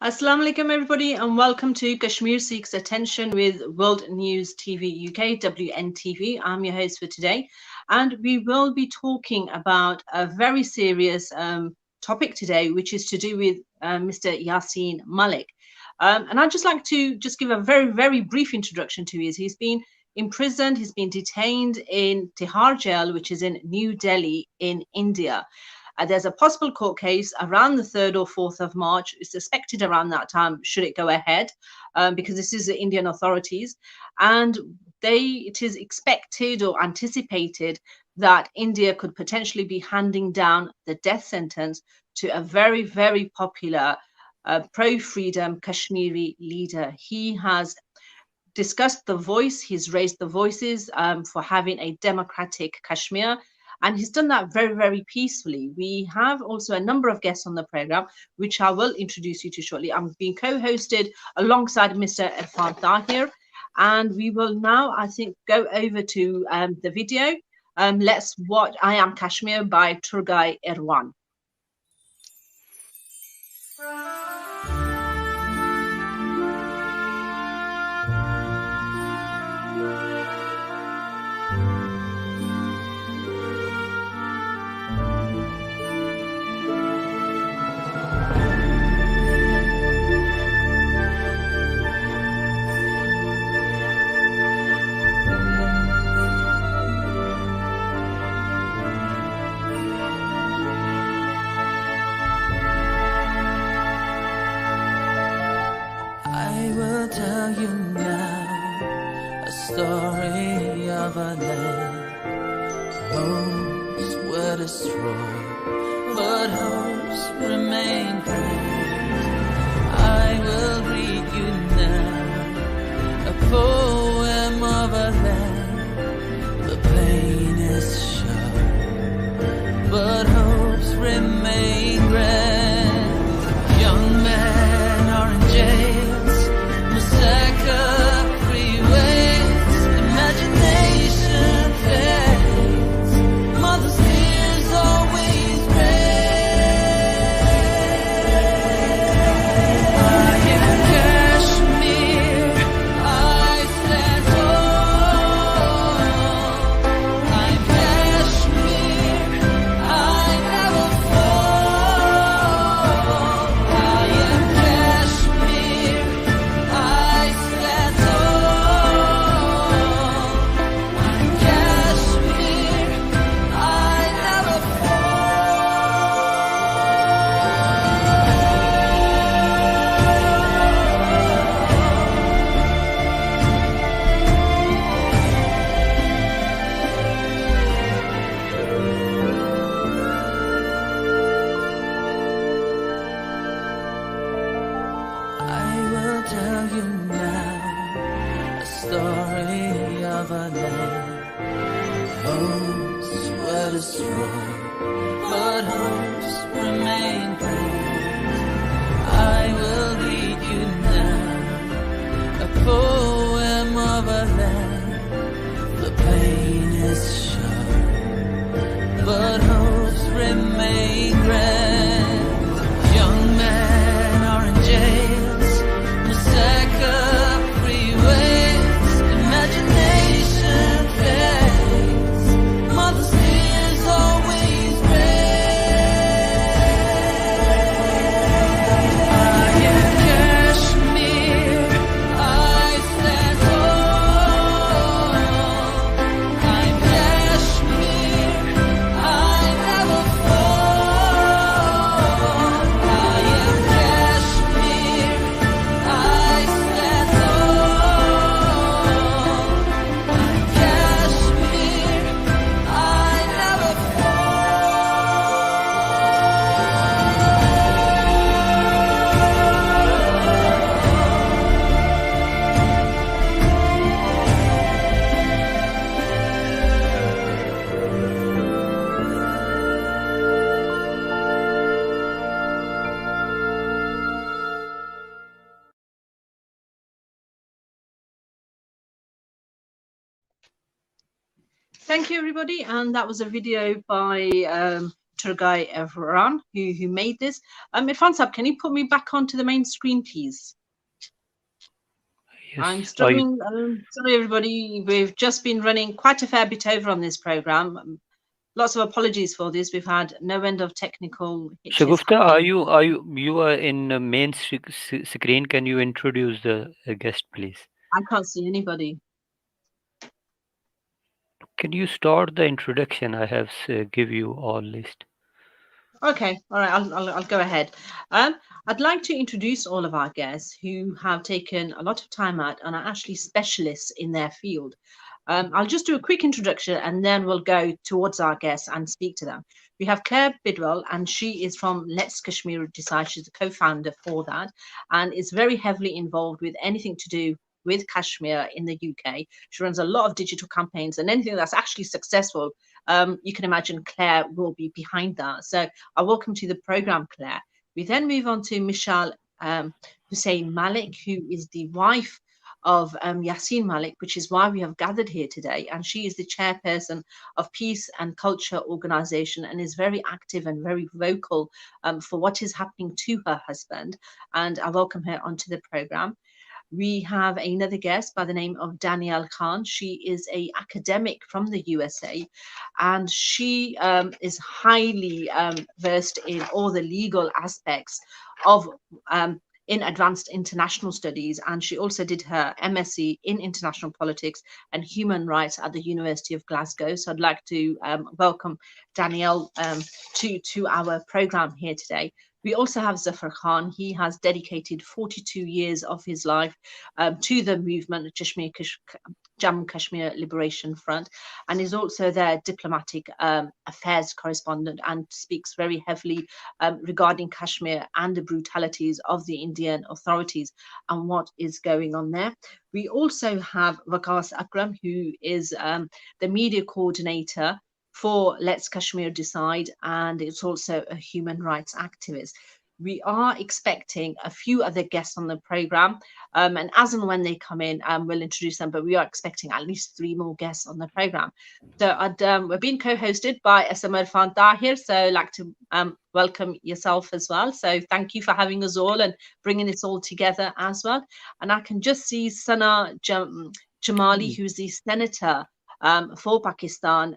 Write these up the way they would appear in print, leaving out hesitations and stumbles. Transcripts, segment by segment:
Assalamu alaikum everybody and welcome to Kashmir Seeks Attention with World News TV UK, WNTV. I'm your host for today and we will be talking about a very serious topic today, which is to do with Mr. Yasin Malik. And I'd just like to just give a very brief introduction to him. He's been imprisoned, he's been detained in Tihar Jail, which is in New Delhi in India. There's a possible court case around the 3rd or 4th of March. It's suspected around that time, should it go ahead, because this is the Indian authorities. And it is expected or anticipated that India could potentially be handing down the death sentence to a very popular pro-freedom Kashmiri leader. He has discussed the voice, he's raised the voices for having a democratic Kashmir. And he's done that very peacefully. We have also a number of guests on the program, which I will introduce you to shortly. I'm being co-hosted alongside Mr. Irfan Tahir. And we will now, I think, go over to the video. Let's watch I Am Kashmir by Turgai Erwan. Tell you now a story of a land homes were destroyed, but hopes remain great. I will read you now a poem of a land. The pain is sharp, but hopes remain great. Young men are in jail. Thank you, everybody. And that was a video by Turgai Evran, who made this. Irfan Sab, can you put me back onto the main screen, please? Yes, I'm struggling. Sorry, everybody. We've just been running quite a fair bit over on this program. Lots of apologies for this. We've had no end of technical hitches. Shagufta, you are in the main screen? Can you introduce the guest, please? I can't see anybody. Can you start the introduction? I have give you all list. Okay, all right, I'll go ahead. I'd like to introduce all of our guests who have taken a lot of time out and are actually specialists in their field. I'll just do a quick introduction and then we'll go towards our guests and speak to them. We have Claire Bidwell, and she is from Let's Kashmir Decide. She's the co-founder for that and is very heavily involved with anything to do with Kashmir in the UK. She runs a lot of digital campaigns, and anything that's actually successful, you can imagine Claire will be behind that. So I welcome to the program, Claire. We then move on to Michelle Hussein Malik, who is the wife of Yasin Malik, which is why we have gathered here today. And she is the chairperson of Peace and Culture Organization and is very active and very vocal for what is happening to her husband. And I welcome her onto the program. We have another guest by the name of Danielle Khan. She is an academic from the USA, and she is highly versed in all the legal aspects of in advanced international studies, and she also did her MSc in international politics and human rights at the University of Glasgow. So I'd like to welcome Danielle to our program here today. We also have Zafar Khan. He has dedicated 42 years of his life to the movement, Jammu Kashmir Liberation Front, and is also their diplomatic affairs correspondent and speaks very heavily regarding Kashmir and the brutalities of the Indian authorities and what is going on there. We also have Waqas Akram, who is the media coordinator for Let's Kashmir Decide, and it's also a human rights activist. We are expecting a few other guests on the program, and as and when they come in, we'll introduce them, but we are expecting at least 3 more guests on the program. So we're being co-hosted by Samar Fan Tahir, so I'd like to welcome yourself as well. So thank you for having us all and bringing this all together as well. And I can just see Sana Jamali, who's the senator for Pakistan,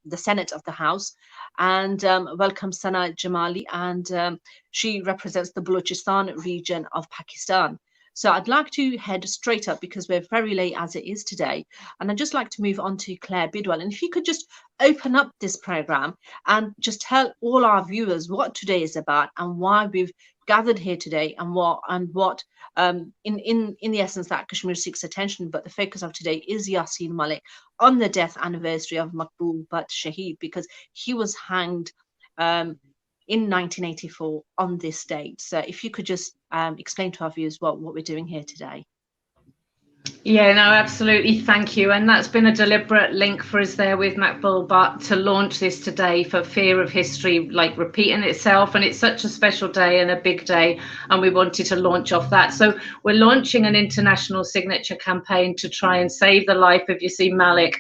the Senate of the House, and welcome Sana Jamali, and she represents the Balochistan region of Pakistan. So I'd like to head straight up because we're very late as it is today, and I'd just like to move on to Claire Bidwell. And if you could just open up this program and just tell all our viewers what today is about and why we've gathered here today, and what in the essence that Kashmir seeks attention, but the focus of today is Yasin Malik on the death anniversary of Maqbool Butt Shaheed, because he was hanged in 1984 on this date. So if you could just explain to our viewers what we're doing here today. Yeah, no, absolutely. Thank you. And that's been a deliberate link for us there with Maqbool Butt to launch this today for fear of history like repeating itself. And it's such a special day and a big day, and we wanted to launch off that. So we're launching an international signature campaign to try and save the life of Yasin Malik,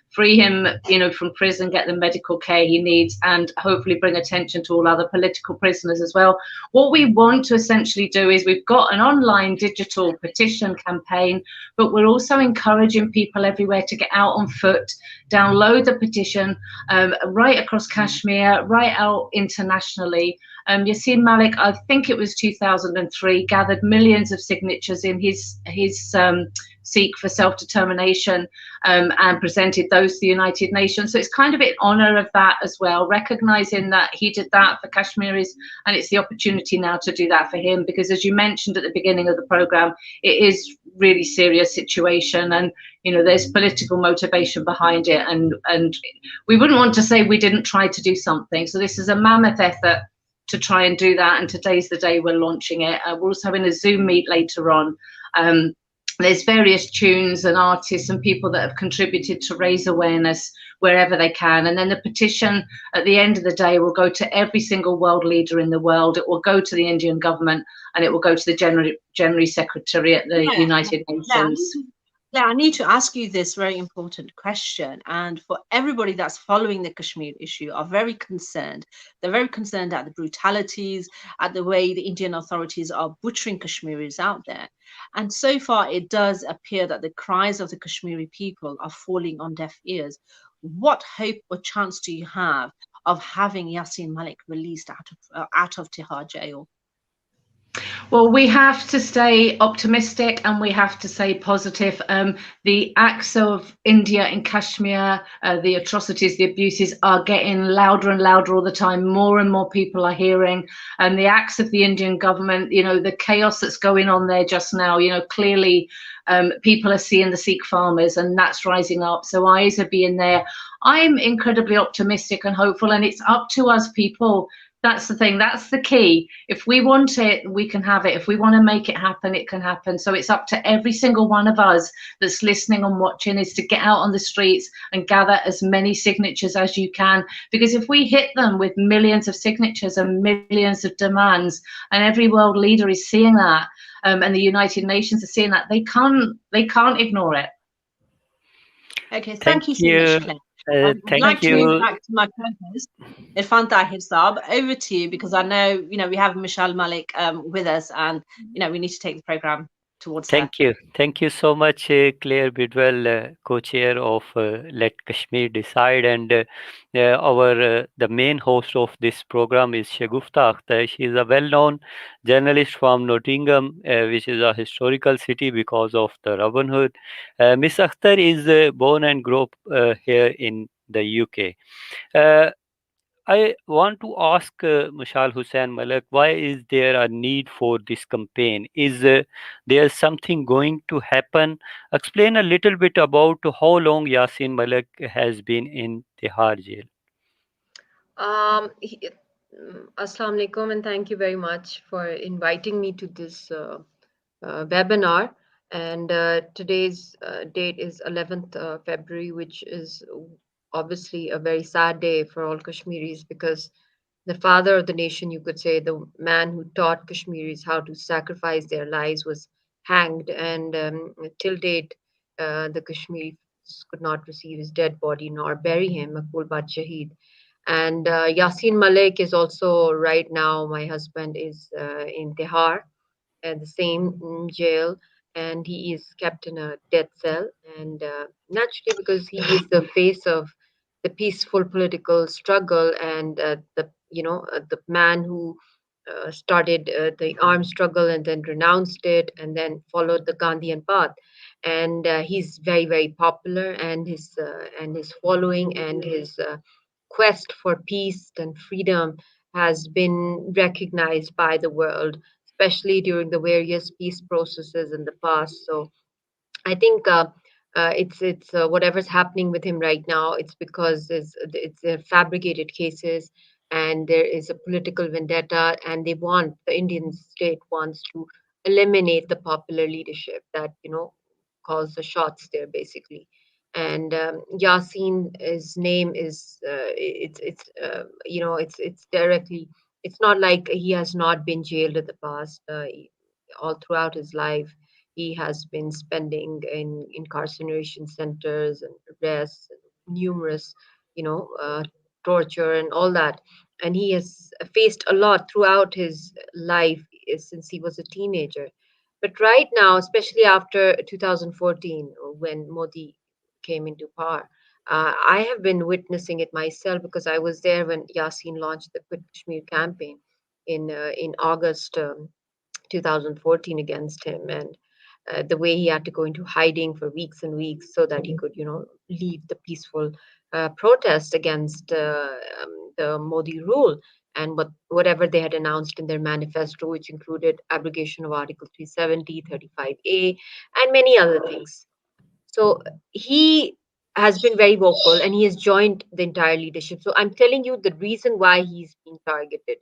free him, from prison, get the medical care he needs, and hopefully bring attention to all other political prisoners as well. What we want to essentially do is we've got an online digital petition campaign, but we're also encouraging people everywhere to get out on foot, download the petition right across Kashmir, right out internationally. Yasin Malik, I think it was 2003, gathered millions of signatures in his seek for self-determination and presented those to the United Nations. So it's kind of in honor of that as well, recognizing that he did that for Kashmiris, and it's the opportunity now to do that for him, because as you mentioned at the beginning of the program, it is really serious situation, and there's political motivation behind it, and we wouldn't want to say we didn't try to do something. So this is a mammoth effort to try and do that, and today's the day we're launching it. We're also having a Zoom meet later on. There's various tunes and artists and people that have contributed to raise awareness wherever they can. And then the petition at the end of the day will go to every single world leader in the world. It will go to the Indian government, and it will go to the General Secretary at the United Nations. Now, I need to ask you this very important question. And for everybody that's following the Kashmir issue are very concerned. They're very concerned at the brutalities, at the way the Indian authorities are butchering Kashmiris out there. And so far, it does appear that the cries of the Kashmiri people are falling on deaf ears. What hope or chance do you have of having Yasin Malik released out of Tihar jail? Well, we have to stay optimistic and we have to stay positive. The acts of India in Kashmir, the atrocities, the abuses are getting louder and louder all the time. More and more people are hearing. And the acts of the Indian government, the chaos that's going on there just now, clearly people are seeing the Sikh farmers and that's rising up. So eyes are being there. I'm incredibly optimistic and hopeful, and it's up to us people. That's the thing. That's the key. If we want it, we can have it. If we want to make it happen, it can happen. So it's up to every single one of us that's listening and watching is to get out on the streets and gather as many signatures as you can. Because if we hit them with millions of signatures and millions of demands, and every world leader is seeing that, and the United Nations are seeing that, they can't ignore it. Okay, Thank thank you so much, you. Claire. I'd Thank like to move you. back to my co-host, Irfan Tahir Saab. Over to you, because I know, we have Michelle Malik with us, and, we need to take the program towards her. Thank you. Thank you so much, Claire Bidwell, co-chair of Let Kashmir Decide, and the main host of this program is Shagufta Akhtar. She is a well-known journalist from Nottingham, which is a historical city because of the Robin Hood. Miss Akhtar is born and grew up here in the UK. Uh, I want to ask Mashal Hussain Malak, why is there a need for this campaign? Is there something going to happen? Explain a little bit about how long Yasin Malak has been in Tihar jail. Assalamu alaikum, and thank you very much for inviting me to this webinar. And today's date is 11th February, which is obviously a very sad day for all Kashmiris, because the father of the nation, you could say, the man who taught Kashmiris how to sacrifice their lives, was hanged. And till date, the Kashmiris could not receive his dead body nor bury him, Makbul Bad Shaheed. And Yasin Malik is also right now, my husband is in Tihar at the same jail, and he is kept in a death cell. And naturally, because he is the face of the peaceful political struggle, and the man who started the armed struggle and then renounced it and then followed the Gandhian path. And he's very, very popular, and his following and his quest for peace and freedom has been recognized by the world, especially during the various peace processes in the past. So I think it's whatever's happening with him right now. It's because it's fabricated cases, and there is a political vendetta, and the Indian state wants to eliminate the popular leadership that calls the shots there, basically. And Yasin, his name is it's directly. It's not like he has not been jailed in the past. All throughout his life, he has been spending in incarceration centers and arrests, and numerous, torture and all that. And he has faced a lot throughout his life since he was a teenager. But right now, especially after 2014, when Modi came into power, I have been witnessing it myself, because I was there when Yasin launched the Quit Kashmir campaign in August 2014 against him, and the way he had to go into hiding for weeks and weeks so that he could, lead the peaceful protest against the Modi rule, and whatever they had announced in their manifesto, which included abrogation of Article 370, 35A, and many other things. So he has been very vocal, and he has joined the entire leadership. So I'm telling you the reason why he's being targeted.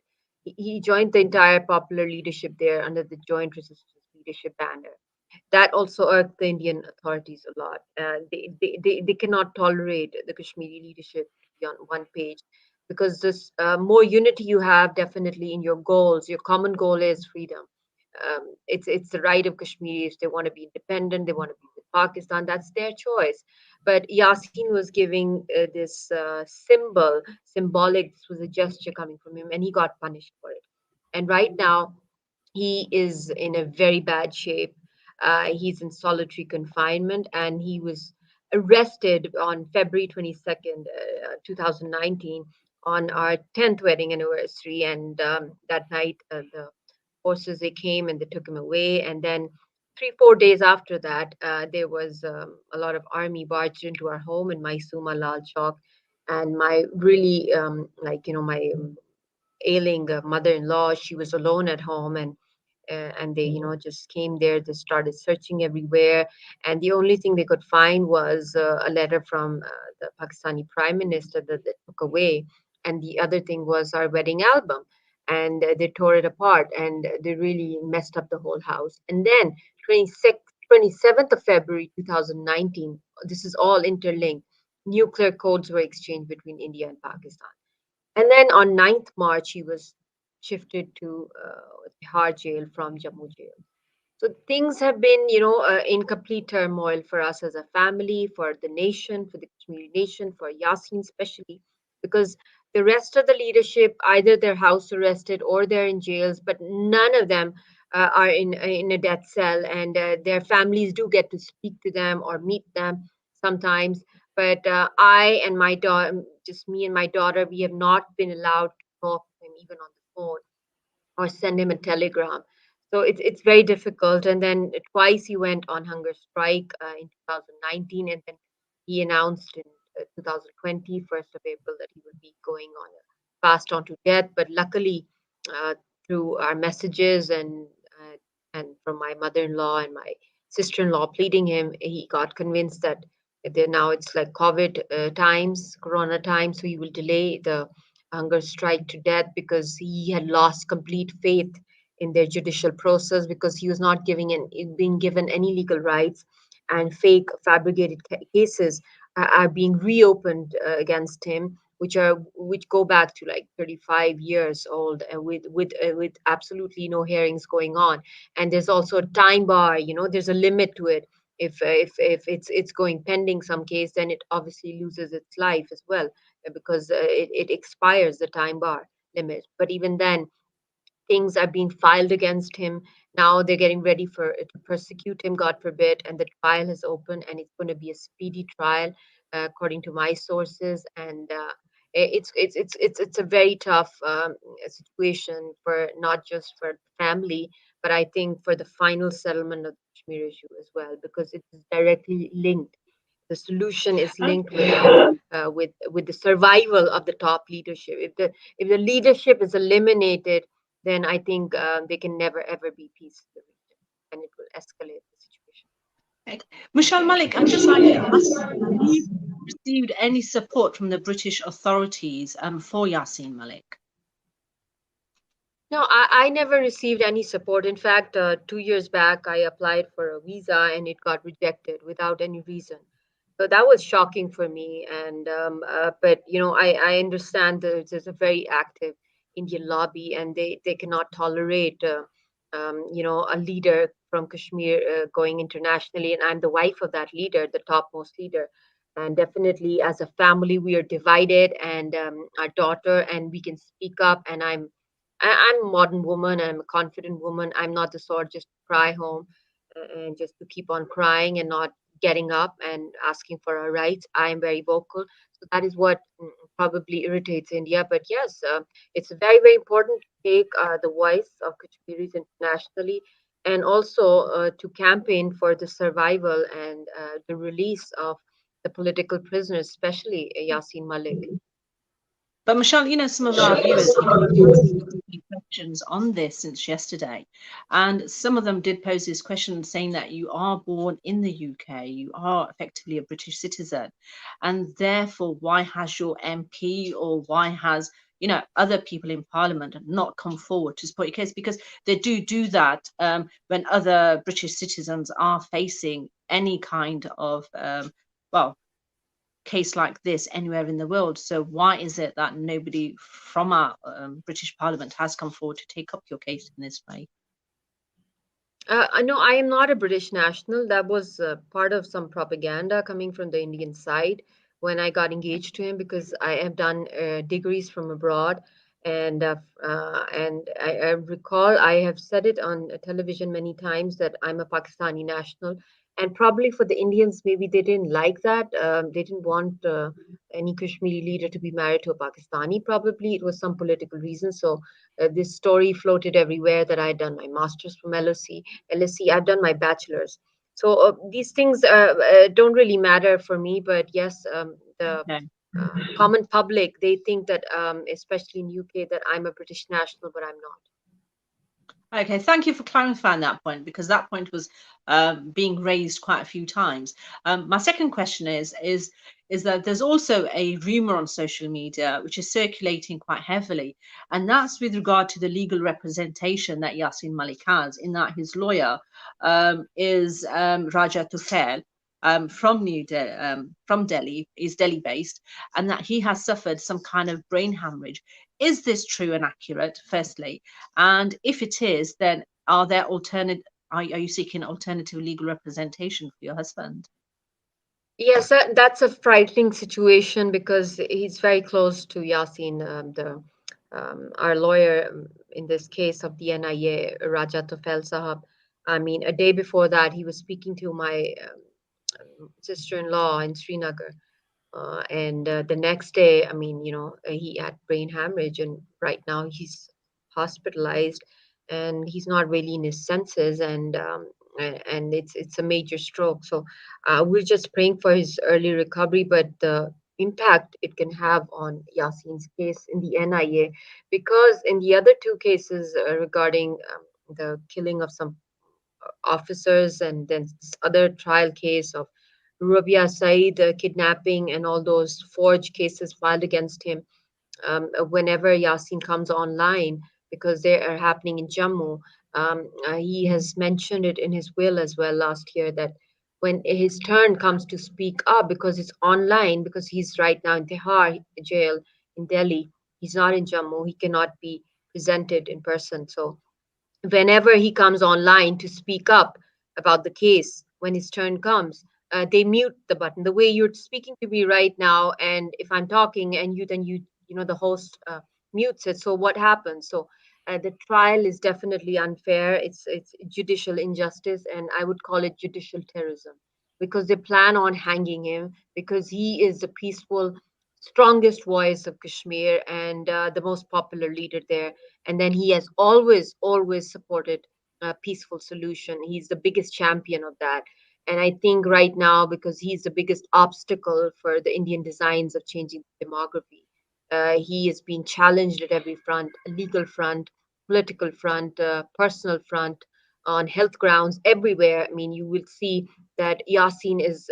He joined the entire popular leadership there under the Joint Resistance Leadership banner. That also irked the Indian authorities a lot. They cannot tolerate the Kashmiri leadership to be on one page, because this more unity you have, definitely, in your goals. Your common goal is freedom. It's the right of Kashmiris. They want to be independent. They want to be with Pakistan, that's their choice. But Yasin was giving this symbolic, this was a gesture coming from him, and he got punished for it. And right now, he is in a very bad shape. He's in solitary confinement, and he was arrested on February 22nd, 2019, on our 10th wedding anniversary. And that night, the forces, they came and they took him away. And then 3 4 days after that, there was a lot of army barged into our home in Maisuma Lal Chowk. And my really my ailing mother-in-law, she was alone at home, and they just came there. They started searching everywhere, and the only thing they could find was a letter from the Pakistani prime minister that they took away, and the other thing was our wedding album. And they tore it apart, and they really messed up the whole house. And then 27th of February 2019, this is all interlinked, nuclear codes were exchanged between India and Pakistan. And then on 9th March, he was shifted to Tihar jail from Jammu jail. So things have been, in complete turmoil for us as a family, for the nation, for the Kashmiri nation, for Yasin especially, because the rest of the leadership, either they're house arrested or they're in jails, but none of them are in a death cell, and their families do get to speak to them or meet them sometimes. But I and my daughter, just me and my daughter, we have not been allowed to talk to him even on the phone or send him a telegram. So it's very difficult. And then twice he went on hunger strike in 2019, and then he announced in 2020, 1st of April, that he would be going on a fast on to death. But luckily, uh, through our messages and from my mother-in-law and my sister-in-law pleading him, he got convinced that now it's like COVID times, Corona times, so he will delay the hunger strike to death, because he had lost complete faith in their judicial process, because he was not being given any legal rights, and fake fabricated cases are being reopened against him, which go back to like 35 years old, with absolutely no hearings going on. And there's also a time bar, there's a limit to it. If it's going pending some case, then it obviously loses its life as well, because it expires the time bar limit. But even then, things are being filed against him. Now they're getting ready to persecute him, God forbid, and the trial has opened, and it's going to be a speedy trial, according to my sources. And it's a very tough situation, for not just for the family, but I think for the final settlement of the Kashmir issue as well, because it is directly linked. The solution is linked with the survival of the top leadership. If the leadership is eliminated, then I think there can never ever be peace in the region, and it will escalate the situation. Okay. Michelle Malik, I'm just like to ask, have you received any support from the British authorities for Yasin Malik? No, I never received any support. In fact, 2 years back, I applied for a visa and it got rejected without any reason. So that was shocking for me. And but I understand that there's a very active Indian lobby, and they cannot tolerate a leader from Kashmir going internationally. And I'm the wife of that leader, the topmost leader. And definitely, as a family, we are divided, and our daughter, and we can speak up. And I'm a modern woman. I'm a confident woman. I'm not the sort just to cry home and just to keep on crying and not getting up and asking for our rights. I am very vocal. So that is what probably irritates India. But yes, it's very, very important to take the voice of Kashmiris internationally, and also to campaign for the survival and the release of the political prisoners, especially Yasin Malik. But Michelle, some of our viewers have been asking questions on this since yesterday, and some of them did pose this question saying that you are born in the UK, you are effectively a British citizen, and therefore why has your MP, or why has other people in Parliament not come forward to support your case? Because they do that when other British citizens are facing any kind of well, case like this anywhere in the world. So why is it that nobody from our British Parliament has come forward to take up your case in this way? No, I am not a British national. That was part of some propaganda coming from the Indian side when I got engaged to him because I have done degrees from abroad, and I recall I have said it on television many times that I'm a Pakistani national, and probably for the Indians maybe they didn't like that. They didn't want any Kashmiri leader to be married to a Pakistani. Probably it was some political reason. So this story floated everywhere that I had done my master's from LSE. I've done my bachelor's. So these things don't really matter for me, but yes, the Okay. common public, they think that, especially in UK, that I'm a British national, but I'm not. Okay, thank you for clarifying that point because that point was being raised quite a few times. My second question is that there's also a rumor on social media which is circulating quite heavily, and that's with regard to the legal representation that Yasin Malik has, in that his lawyer is Raja Tufail. From Delhi, is Delhi based, and that he has suffered some kind of brain hemorrhage. Is this true and accurate, firstly? And if it is, then are there alternate? Are you seeking alternative legal representation for your husband? Yes, that's a frightening situation because he's very close to Yasin, the our lawyer in this case of the NIA, Raja Tofel Sahab. I mean, a day before that, he was speaking to my sister-in-law in Srinagar. And the next day, I mean, he had brain hemorrhage, and right now he's hospitalized, and he's not really in his senses, and it's a major stroke. So we're just praying for his early recovery, but the impact it can have on Yasin's case in the NIA, because in the other two cases regarding the killing of some officers, and then this other trial case of Rabia Saeed kidnapping and all those forged cases filed against him. Whenever Yasin comes online, because they are happening in Jammu, he has mentioned it in his will as well last year that when his turn comes to speak up, because it's online, because he's right now in Tihar jail in Delhi, he's not in Jammu, he cannot be presented in person. So whenever he comes online to speak up about the case, when his turn comes, they mute the button the way you're speaking to me right now. And if I'm talking and the host mutes it, so what happens? So the trial is definitely unfair. It's judicial injustice, and I would call it judicial terrorism, because they plan on hanging him because he is the peaceful, strongest voice of Kashmir, and the most popular leader there. And then he has always supported a peaceful solution. He's the biggest champion of that. And I think right now, because he's the biggest obstacle for the Indian designs of changing demography, he is being challenged at every front: legal front, political front, personal front, on health grounds, everywhere. I mean, you will see that Yasin is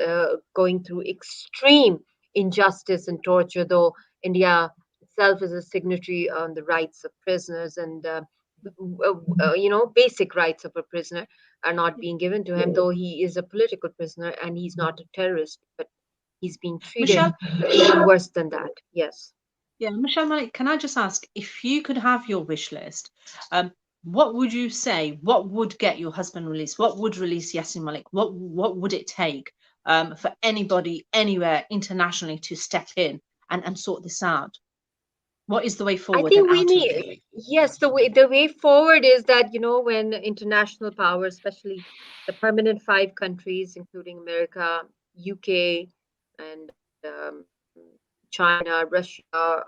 going through extreme injustice and torture, though India itself is a signatory on the rights of prisoners, and basic rights of a prisoner are not being given to him, though he is a political prisoner and he's not a terrorist, but he's being treated Michelle, even worse than that. Yes. yeah, Michelle Malik, can I just ask if you could have your wish list, what would you say? What would get your husband released? What would release Yasin Malik? What would it take for anybody anywhere internationally to step in and sort this out? What is the way I forward and think we out of it? need, yes, the way forward is that, when international powers, especially the permanent five countries, including America, UK, and China, Russia, or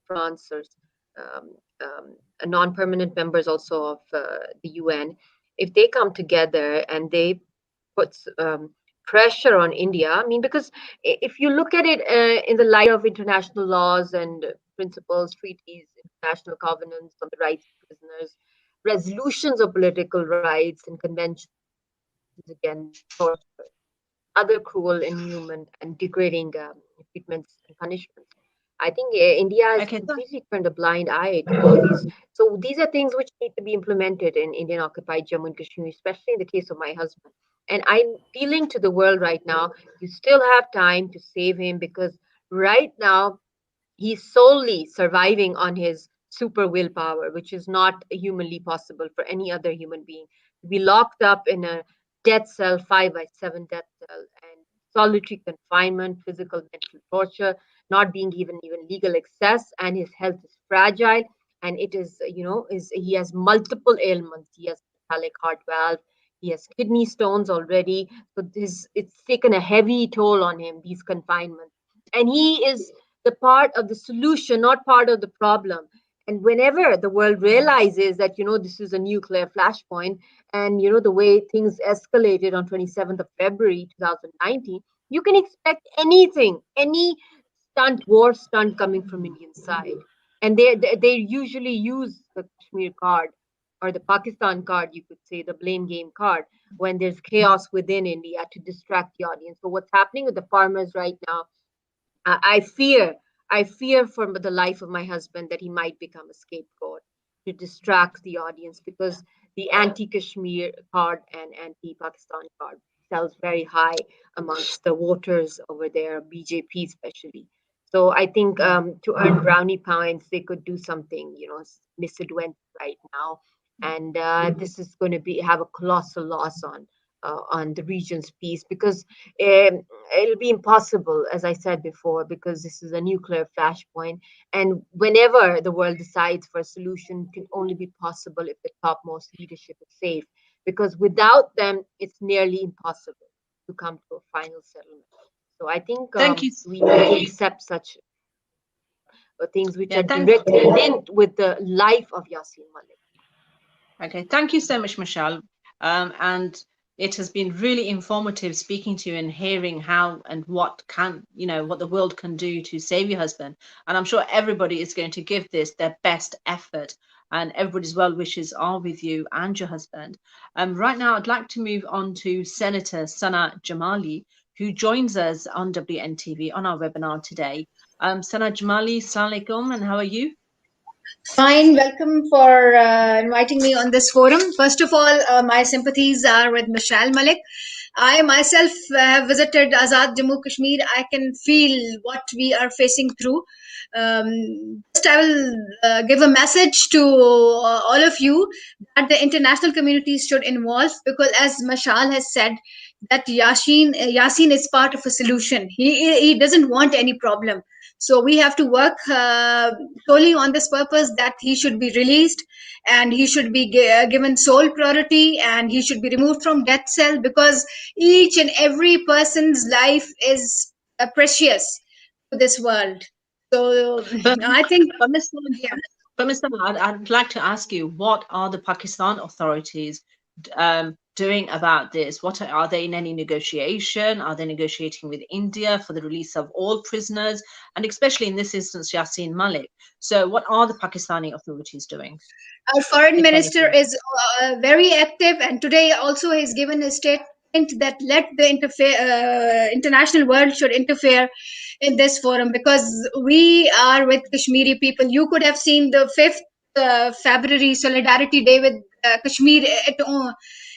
France, or um, non-permanent members also of the UN, if they come together and they put pressure on India. I mean, because if you look at it in the light of international laws and principles, treaties, international covenants on the rights of prisoners, resolutions of political rights, and conventions against torture, other cruel, inhuman, and degrading treatments and punishments. I think India has Okay, so completely turned a blind eye to all these. So these are things which need to be implemented in Indian occupied Jammu and Kashmir, especially in the case of my husband. And I'm appealing to the world right now. You still have time to save him, because right now he's solely surviving on his super willpower, which is not humanly possible for any other human being. be locked up in a death cell, 5 by 7 death cell, and solitary confinement, physical, mental torture, not being given even legal access, and his health is fragile. And it is, is he has multiple ailments. He has metallic heart valve. He has kidney stones already. So this it's taken a heavy toll on him, these confinements. And he is the part of the solution, not part of the problem. And whenever the world realizes that, this is a nuclear flashpoint, and, the way things escalated on 27th of February 2019, you can expect anything, any war stunt coming from Indian side. And they usually use the Kashmir card or the Pakistan card, you could say, the blame game card, when there's chaos within India to distract the audience. So what's happening with the farmers right now, I fear, I fear for the life of my husband that he might become a scapegoat to distract the audience, because the anti-Kashmir card and anti-Pakistan card sells very high amongst the voters over there, BJP especially. So I think to earn brownie points, they could do something, misadvent right now, and this is going to have a colossal loss on the region's peace, because it'll be impossible, as I said before, because this is a nuclear flashpoint. And whenever the world decides for a solution, it can only be possible if the topmost leadership is safe, because without them, it's nearly impossible to come to a final settlement. So I think Thank you. we need to accept such things which Yeah, are directly linked with the life of Yasin Malik. Okay, thank you so much, Michelle. And it has been really informative speaking to you and hearing how and what what the world can do to save your husband. And I'm sure everybody is going to give this their best effort, and everybody's well wishes are with you and your husband. Right now, I'd like to move on to Senator Sana Jamali, who joins us on WNTV on our webinar today. Sana Jamali, Assalamu alaikum, and how are you? Fine, welcome for inviting me on this forum. First of all, my sympathies are with Michelle Malik. I myself have visited Azad Jammu Kashmir. I can feel what we are facing through. Just I will give a message to all of you that the international communities should involve, because as Mashal has said, that Yasin is part of a solution. He doesn't want any problem. So we have to work solely on this purpose, that he should be released, and he should be given sole priority, and he should be removed from death cell, because each and every person's life is precious to this world. So I think, But Mr. yeah. But Mr. I'd like to ask you, what are the Pakistan authorities doing about this? What are they in any negotiation? Are they negotiating with India for the release of all prisoners, and especially in this instance, Yasin Malik? So, what are the Pakistani authorities doing? Our foreign if minister anything? is very active, and today also has given a statement that let the international world should interfere in this forum, because we are with Kashmiri people. You could have seen the 5th February Solidarity Day with Kashmir.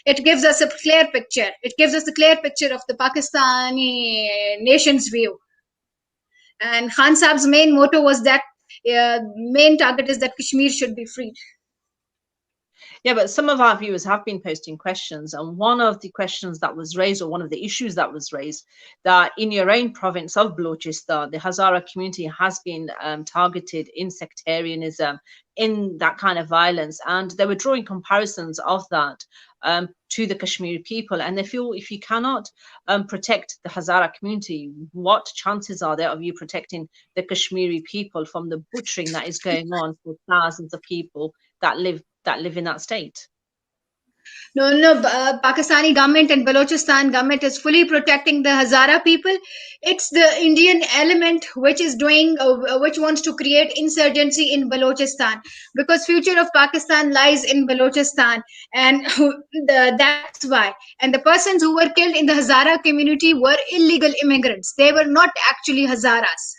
It gives us a clear picture. It gives us a clear picture of the Pakistani nation's view. And Khan Saab's main motto was that main target is that Kashmir should be freed. Yeah, but some of our viewers have been posting questions, and one of the questions that was raised, or one of the issues that was raised, that in your own province of Balochistan, the Hazara community has been targeted in sectarianism, in that kind of violence, and they were drawing comparisons of that to the Kashmiri people, and they feel if you cannot protect the Hazara community, what chances are there of you protecting the Kashmiri people from the butchering that is going on for thousands of people that live in that state? No, Pakistani government and Balochistan government is fully protecting the Hazara people. It's the Indian element which is doing, which wants to create insurgency in Balochistan, because future of Pakistan lies in Balochistan, and that's why. And the persons who were killed in the Hazara community were illegal immigrants. They were not actually Hazaras.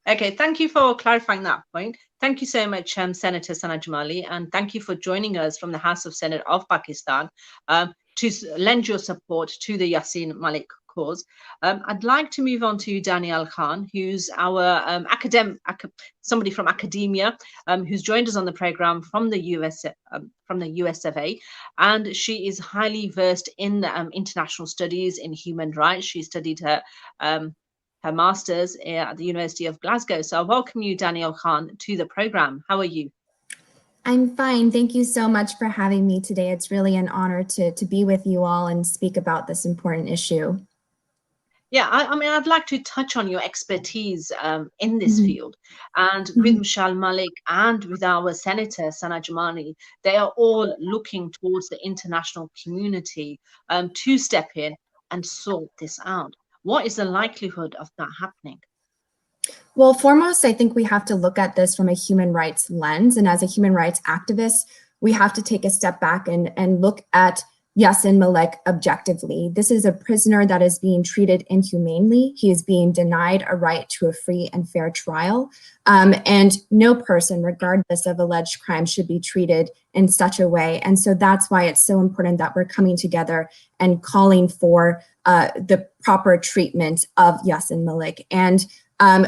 Okay, thank you for clarifying that point. Thank you so much, Senator Sana Jamali, and thank you for joining us from the House of Senate of Pakistan to lend your support to the Yasin Malik course. I'd like to move on to Danielle Khan, who's our somebody from academia, who's joined us on the program from the US of A, and she is highly versed in international studies in human rights. She studied her master's at the University of Glasgow. So I welcome you, Danielle Khan, to the program. How are you? I'm fine. Thank you so much for having me today. It's really an honor to be with you all and speak about this important issue. Yeah, I mean, I'd like to touch on your expertise in this field. And with Mishal Malik and with our Senator, Sana Jamani, they are all looking towards the international community to step in and sort this out. What is the likelihood of that happening? Well, foremost, I think we have to look at this from a human rights lens. And as a human rights activist, we have to take a step back and look at Yasin Malik objectively. This is a prisoner that is being treated inhumanely. He is being denied a right to a free and fair trial. And no person, regardless of alleged crime, should be treated in such a way. And so that's why it's so important that we're coming together and calling for the proper treatment of Yasin Malik. And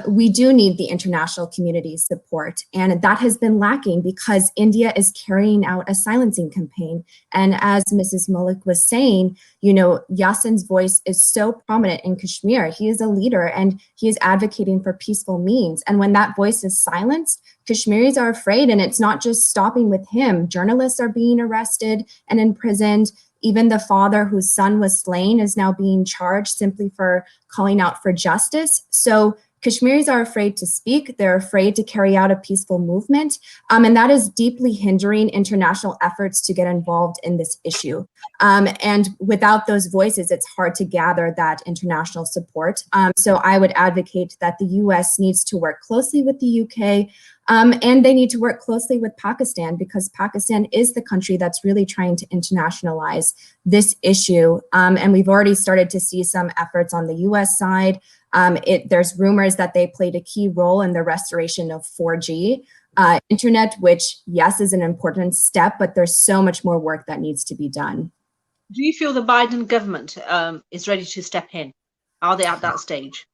we do need the international community's support, and that has been lacking because India is carrying out a silencing campaign. And as Mrs. Malik was saying, you know, Yasin's voice is so prominent in Kashmir. He is a leader and he is advocating for peaceful means. And when that voice is silenced, Kashmiris are afraid, and it's not just stopping with him. Journalists are being arrested and imprisoned. Even the father whose son was slain is now being charged simply for calling out for justice. So Kashmiris are afraid to speak. They're afraid to carry out a peaceful movement. And that is deeply hindering international efforts to get involved in this issue. And without those voices, it's hard to gather that international support. So I would advocate that the US needs to work closely with the UK, and they need to work closely with Pakistan, because Pakistan is the country that's really trying to internationalize this issue. And we've already started to see some efforts on the US side. There's rumors that they played a key role in the restoration of 4G internet, which, yes, is an important step, but there's so much more work that needs to be done. Do you feel the Biden government is ready to step in? Are they at that stage?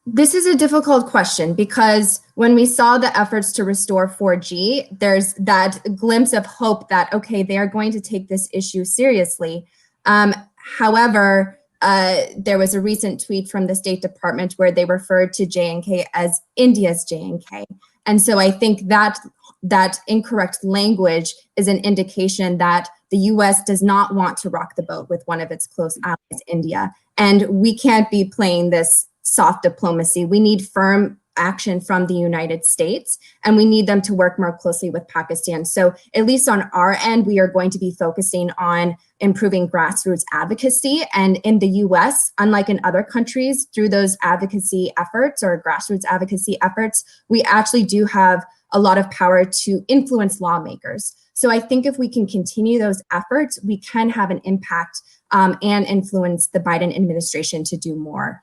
This is a difficult question, because when we saw the efforts to restore 4G, there's that glimpse of hope that, okay, they are going to take this issue seriously. However, there was a recent tweet from the State Department where they referred to J&K as India's J&K. And so I think that incorrect language is an indication that the US does not want to rock the boat with one of its close allies, India. And we can't be playing this soft diplomacy. We need firm action from the United States, and we need them to work more closely with Pakistan. So at least on our end, we are going to be focusing on improving grassroots advocacy. And in the US, unlike in other countries, through those advocacy efforts or grassroots advocacy efforts, we actually do have a lot of power to influence lawmakers. So I think if we can continue those efforts, we can have an impact and influence the Biden administration to do more.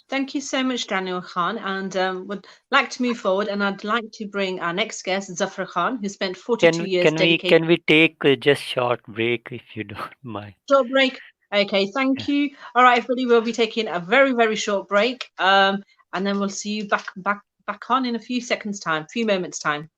Thank you so much, Daniel Khan, and would like to move forward. And I'd like to bring our next guest, Zafar Khan, who spent 42 years dedicated. Can we take just short break, if you don't mind? Short break. Okay, thank you. All right, everybody, we'll be taking a very, very short break, and then we'll see you back on in a few moments time.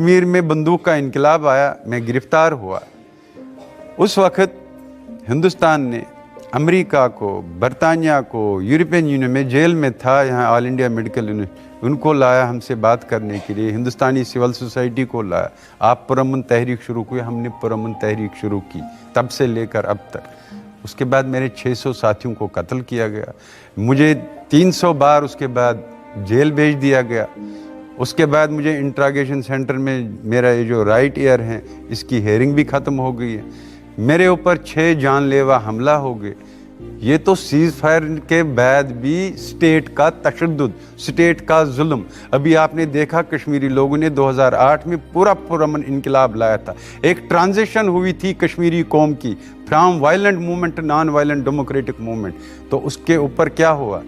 Kashmir में बंदूक का इनकलाब आया, मैं गिरफ्तार हुआ। उस वक़्त हिंदुस्तान ने अमेरिका को, बरतानिया को, यूरोपियन यूनियन में जेल में था, यहाँ ऑल इंडिया मेडिकल यूनिवर्सिटी, उनको लाया हमसे बात करने के लिए, हिंदुस्तानी सिविल सोसाइटी को लाया। आप पुरअमन तहरीक शुरू हुई, हमने पुरअमन तहरीक शुरू की, तब से लेकर अब तक। उसके बाद मेरे 600 साथियों को कत्ल किया गया, मुझे 300 बार उसके बाद जेल भेज दिया गया। उसके बाद मुझे इंट्रागेशन सेंटर में मेरा ये जो राइट ईयर है इसकी हेयरिंग भी ख़त्म हो गई है। मेरे ऊपर 6 जानलेवा हमला हो गए। ये तो सीज़ फायर के बाद भी स्टेट का तशद्दुद, स्टेट का जुल्म। अभी आपने देखा कश्मीरी लोगों ने 2008 में पूरा पुरअमन इनकलाब लाया था। एक ट्रांजिशन हुई थी कश्मीरी कौम की from violent movement non violent democratic movement. तो उसके ऊपर क्या हुआ?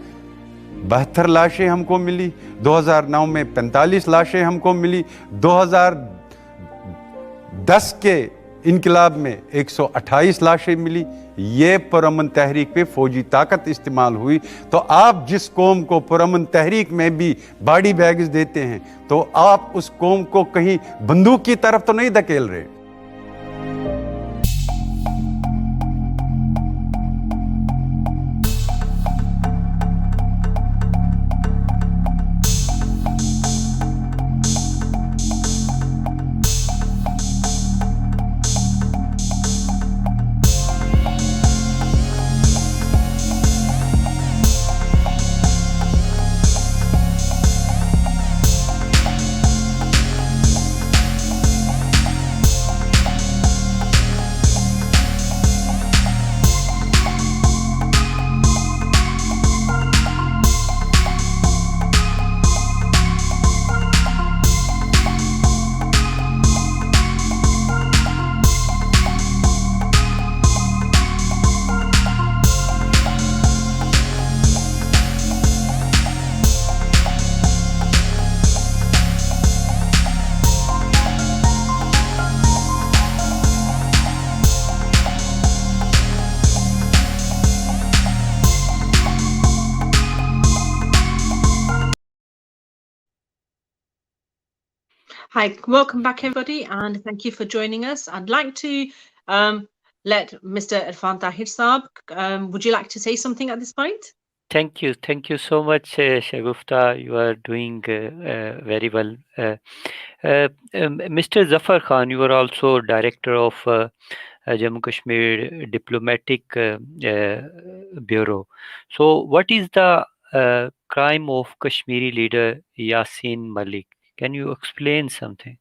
72 लाशें हमको मिली, 2009 में 45 लाशें हमको मिली, 2010 के इनकलाब में 128 लाशें मिली। ये पुरअमन तहरीक पे फौजी ताकत इस्तेमाल हुई। तो आप जिस कौम को पुरअमन तहरीक में भी बॉडी बैग्स देते हैं, तो आप उस कौम को कहीं बंदूक की तरफ तो नहीं धकेल रहे। Hi, welcome back, everybody, and thank you for joining us. I'd like to let Mr. Irfan Tahir Saab, would you like to say something at this point? Thank you so much, Shagufta. You are doing very well. Mr. Zafar Khan, you are also director of Jammu Kashmir Diplomatic Bureau. So, what is the crime of Kashmiri leader Yasin Malik? Can you explain something?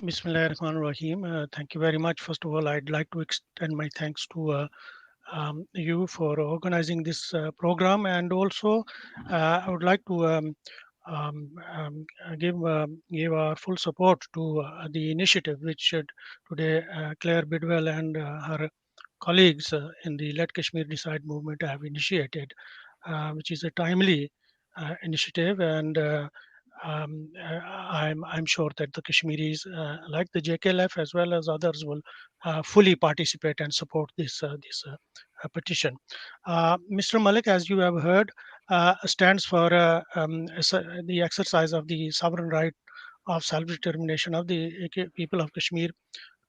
Bismillahirrahmanirrahim. Thank you very much. First of all, I'd like to extend my thanks to you for organizing this program, and also I would like to give our full support to the initiative which today Claire Bidwell and her colleagues in the Let Kashmir Decide movement have initiated, which is a timely initiative, and I'm sure that the Kashmiris, like the JKLF as well as others, will fully participate and support this petition. Mr. Malik, as you have heard, stands for the exercise of the sovereign right of self-determination of the people of Kashmir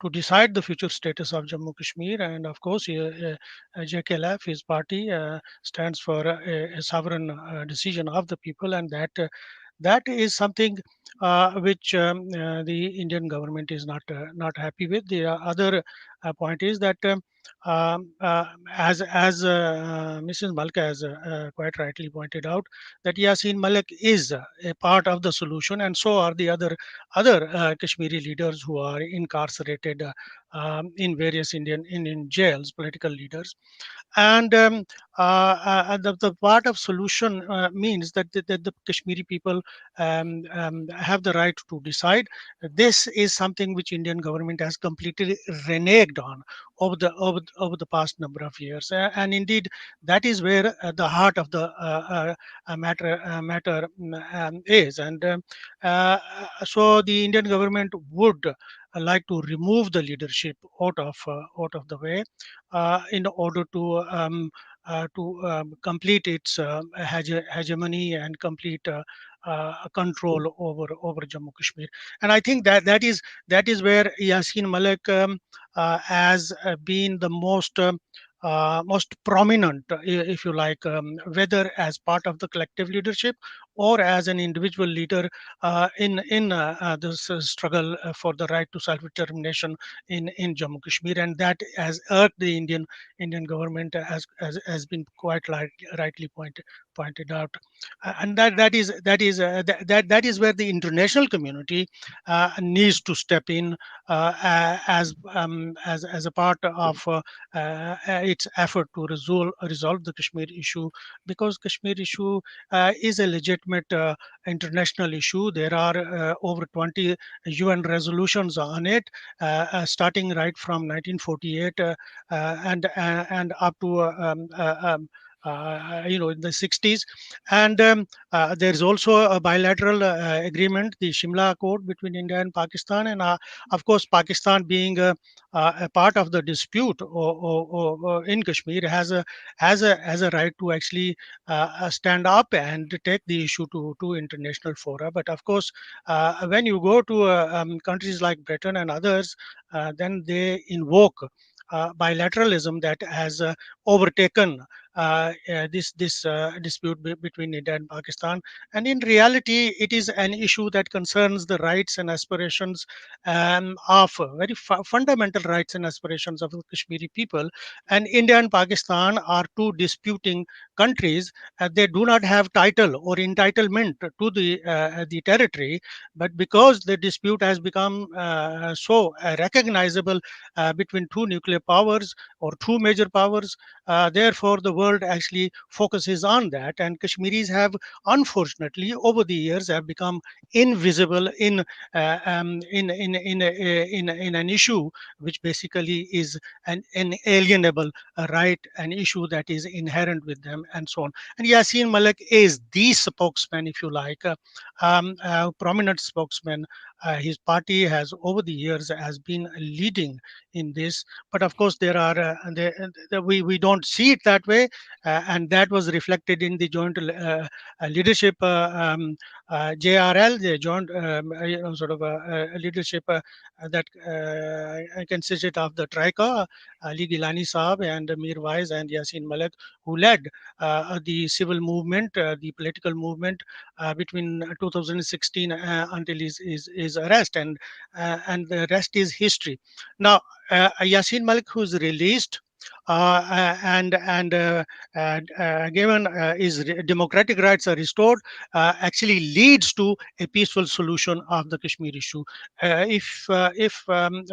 to decide the future status of Jammu Kashmir. And of course, JKLF, his party, stands for a sovereign decision of the people, and that is something which the Indian government is not happy with. The other point is that as Mrs. Malka has quite rightly pointed out, that Yasin Malik is a part of the solution, and so are the other Kashmiri leaders who are incarcerated in various Indian jails, political leaders. And the part of solution means that the Kashmiri people have the right to decide. This is something which Indian government has completely reneged on over the past number of years, and indeed that is where the heart of the matter is. And so the Indian government would like to remove the leadership out of the way in order to complete its hegemony and complete control over Jammu Kashmir. And I think that is where Yasin Malik has been the most prominent, if you like, whether as part of the collective leadership or as an individual leader in this struggle for the right to self-determination in Jammu Kashmir, and that has irked the Indian government, as been quite rightly pointed out. and that is where the international community needs to step in as a part of its effort to resolve the Kashmir issue, because Kashmir issue is a legitimate international issue. There are over 20 UN resolutions on it, starting right from 1948 and up to in the 60s. And there's also a bilateral agreement, the Shimla Accord between India and Pakistan. And of course, Pakistan being a part of the dispute or in Kashmir has a right to actually stand up and take the issue to international fora. But of course, when you go to countries like Britain and others, then they invoke bilateralism that has overtaken this dispute between India and Pakistan. And in reality, it is an issue that concerns the rights and aspirations of very fundamental rights and aspirations of the Kashmiri people. And India and Pakistan are two disputing countries. They do not have title or entitlement to the territory, but because the dispute has become so recognizable between two nuclear powers or two major powers, therefore the world actually focuses on that. And Kashmiris have, unfortunately, over the years, have become invisible in an issue which basically is an inalienable right, an issue that is inherent with them, and so on. And Yasin Malik is the spokesman, if you like, prominent spokesman. His party has, over the years, has been leading in this. But of course, there are we don't see it that way, and that was reflected in the joint leadership JRL, the joint sort of leadership that consisted of the Trica, Ali Gilani Saab and Mir Wais and Yasin Malik, who led the civil movement, the political movement between 2016 until his arrest, and the rest is history. Now, Yasin Malik, who's released and given his democratic rights are restored, actually leads to a peaceful solution of the Kashmir issue. If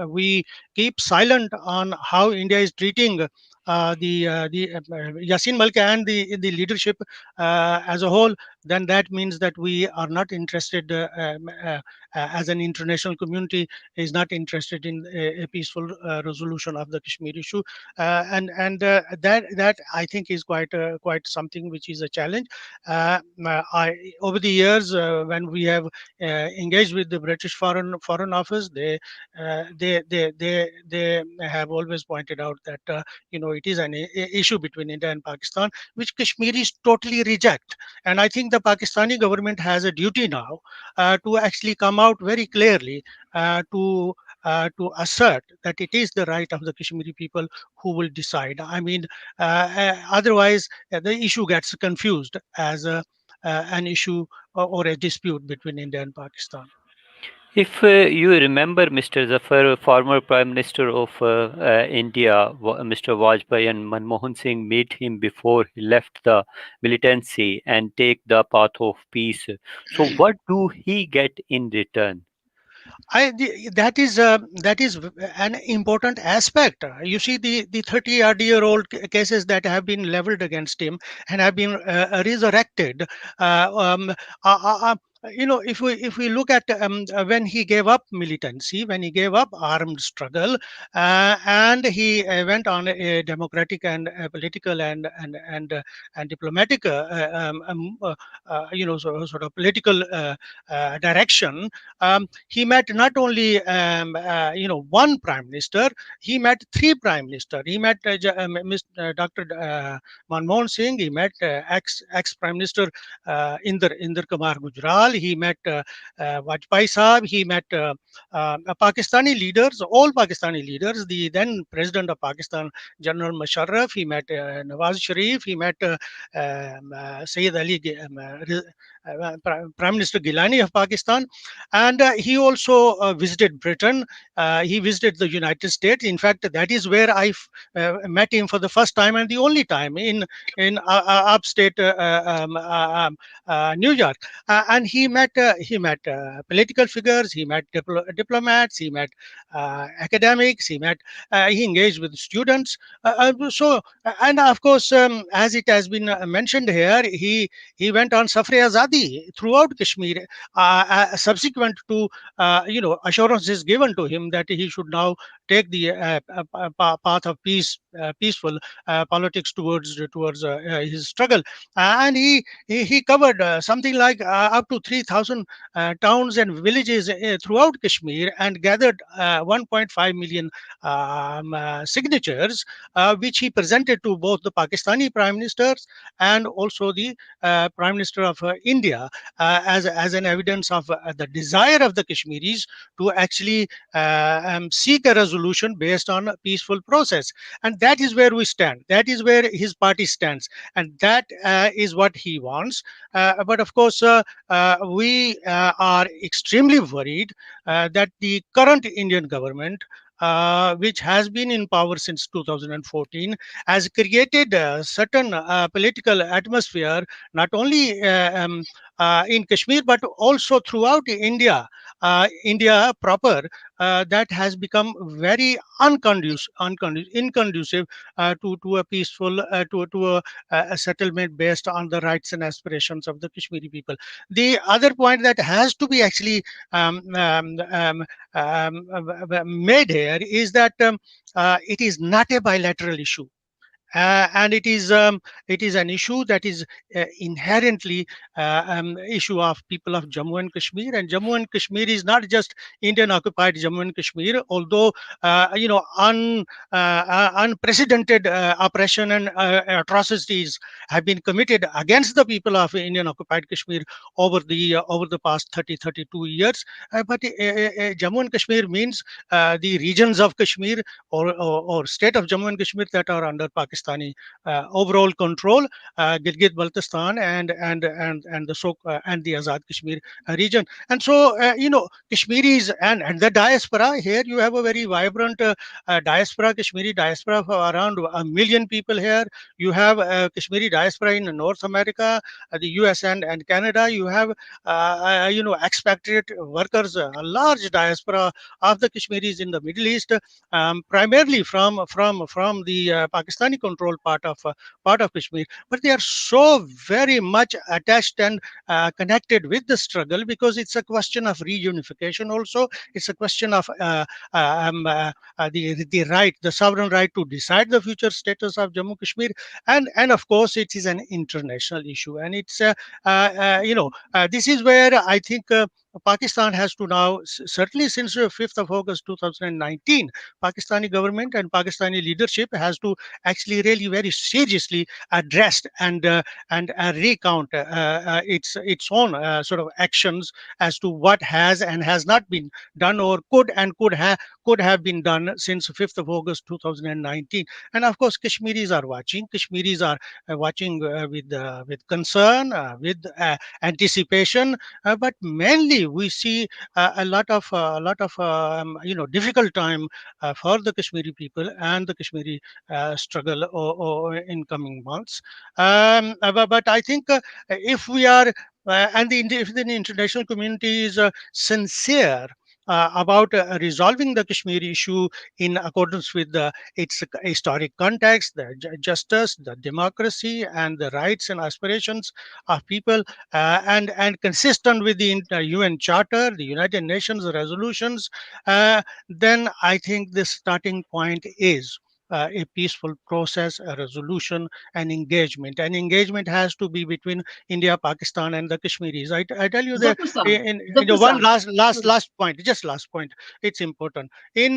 we keep silent on how India is treating the Yasin Malik and the leadership as a whole, then that means that we are not interested as an international community is not interested in a peaceful resolution of the Kashmir issue, and that I think is quite something which is a challenge. Over the years, when we have engaged with the British Foreign Office, they have always pointed out that it is an issue between India and Pakistan, which Kashmiris totally reject. And I think the Pakistani government has a duty now to actually come out very clearly to assert that it is the right of the Kashmiri people who will decide. I mean, otherwise the issue gets confused as an issue or a dispute between India and Pakistan. If you remember, Mr. Zafar, former Prime Minister of India, Mr. Vajpayee and Manmohan Singh meet him before he left the militancy and take the path of peace. So, what do he get in return? That is an important aspect. You see, the 30-odd-year-old cases that have been leveled against him and have been resurrected. If we look at when he gave up militancy, when he gave up armed struggle, and he went on a democratic and political and diplomatic, sort of political direction. He met not only one prime minister, he met three prime minister. He met Dr. Manmohan Singh. He met ex prime minister Inder Kumar Gujral. He met Vajpayee Saab. He met Pakistani leaders, all Pakistani leaders. The then president of Pakistan, General Musharraf. He met Nawaz Sharif. He met Sayyid Ali Prime Minister Gilani of Pakistan, and he also visited Britain. He visited the United States. In fact, that is where I met him for the first time and the only time in upstate New York. And he met political figures. He met diplomats. He met academics. He engaged with students. And of course, as it has been mentioned here, he went on Safre Azadi throughout Kashmir, subsequent to assurances given to him that he should now take the path of peaceful politics towards his struggle. And he covered something like up to 3,000 towns and villages throughout Kashmir, and gathered 1.5 million signatures, which he presented to both the Pakistani prime ministers and also the Prime Minister of India, as an evidence of the desire of the Kashmiris to actually seek a resolution based on a peaceful process. And that is where we stand. That is where his party stands. And that is what he wants. But of course, we are extremely worried that the current Indian government, which has been in power since 2014, has created a certain political atmosphere, not only in Kashmir, but also throughout India proper, that has become very inconducive to a peaceful, a settlement based on the rights and aspirations of the Kashmiri people. The other point that has to be actually um, um, um, made here is that it is not a bilateral issue. And it is an issue that is inherently issue of people of Jammu and Kashmir. And Jammu and Kashmir is not just Indian occupied Jammu and Kashmir, although unprecedented oppression and atrocities have been committed against the people of Indian occupied Kashmir over the past 32 years. But Jammu and Kashmir means the regions of Kashmir, or state of Jammu and Kashmir, that are under Pakistani overall control, Gilgit Baltistan and the Azad Kashmir region. And so Kashmiris and the diaspora here, you have a very vibrant diaspora, Kashmiri diaspora of around 1 million people here. You have Kashmiri diaspora in North America, the US and Canada. You have expatriate workers, a large diaspora of the Kashmiris in the Middle East, primarily from the Pakistani controlled part of Kashmir. But they are so very much attached and connected with the struggle, because it's a question of reunification. Also, it's a question of the sovereign right to decide the future status of Jammu Kashmir, and of course, it is an international issue, and it's this is where I think. Pakistan has to now, certainly since 5th of August 2019, Pakistani government and Pakistani leadership has to actually really very seriously address and recount its own sort of actions as to what has and has not been done, or could have been done since 5th of August 2019. And of course, Kashmiris are watching. Kashmiris are watching with concern, with anticipation, but mainly we see a lot of difficult time for the Kashmiri people and the Kashmiri struggle in coming months. But I think if we are if the international community is sincere about resolving the Kashmiri issue in accordance with its historic context, the justice, the democracy, and the rights and aspirations of people, and consistent with the UN Charter, the United Nations resolutions, then I think the starting point is a peaceful process, a resolution, and engagement. And engagement has to be between India, Pakistan, and the Kashmiris. I tell you that Zafar Sir, in the Zafar one Sir. last point, just last point. It's important. In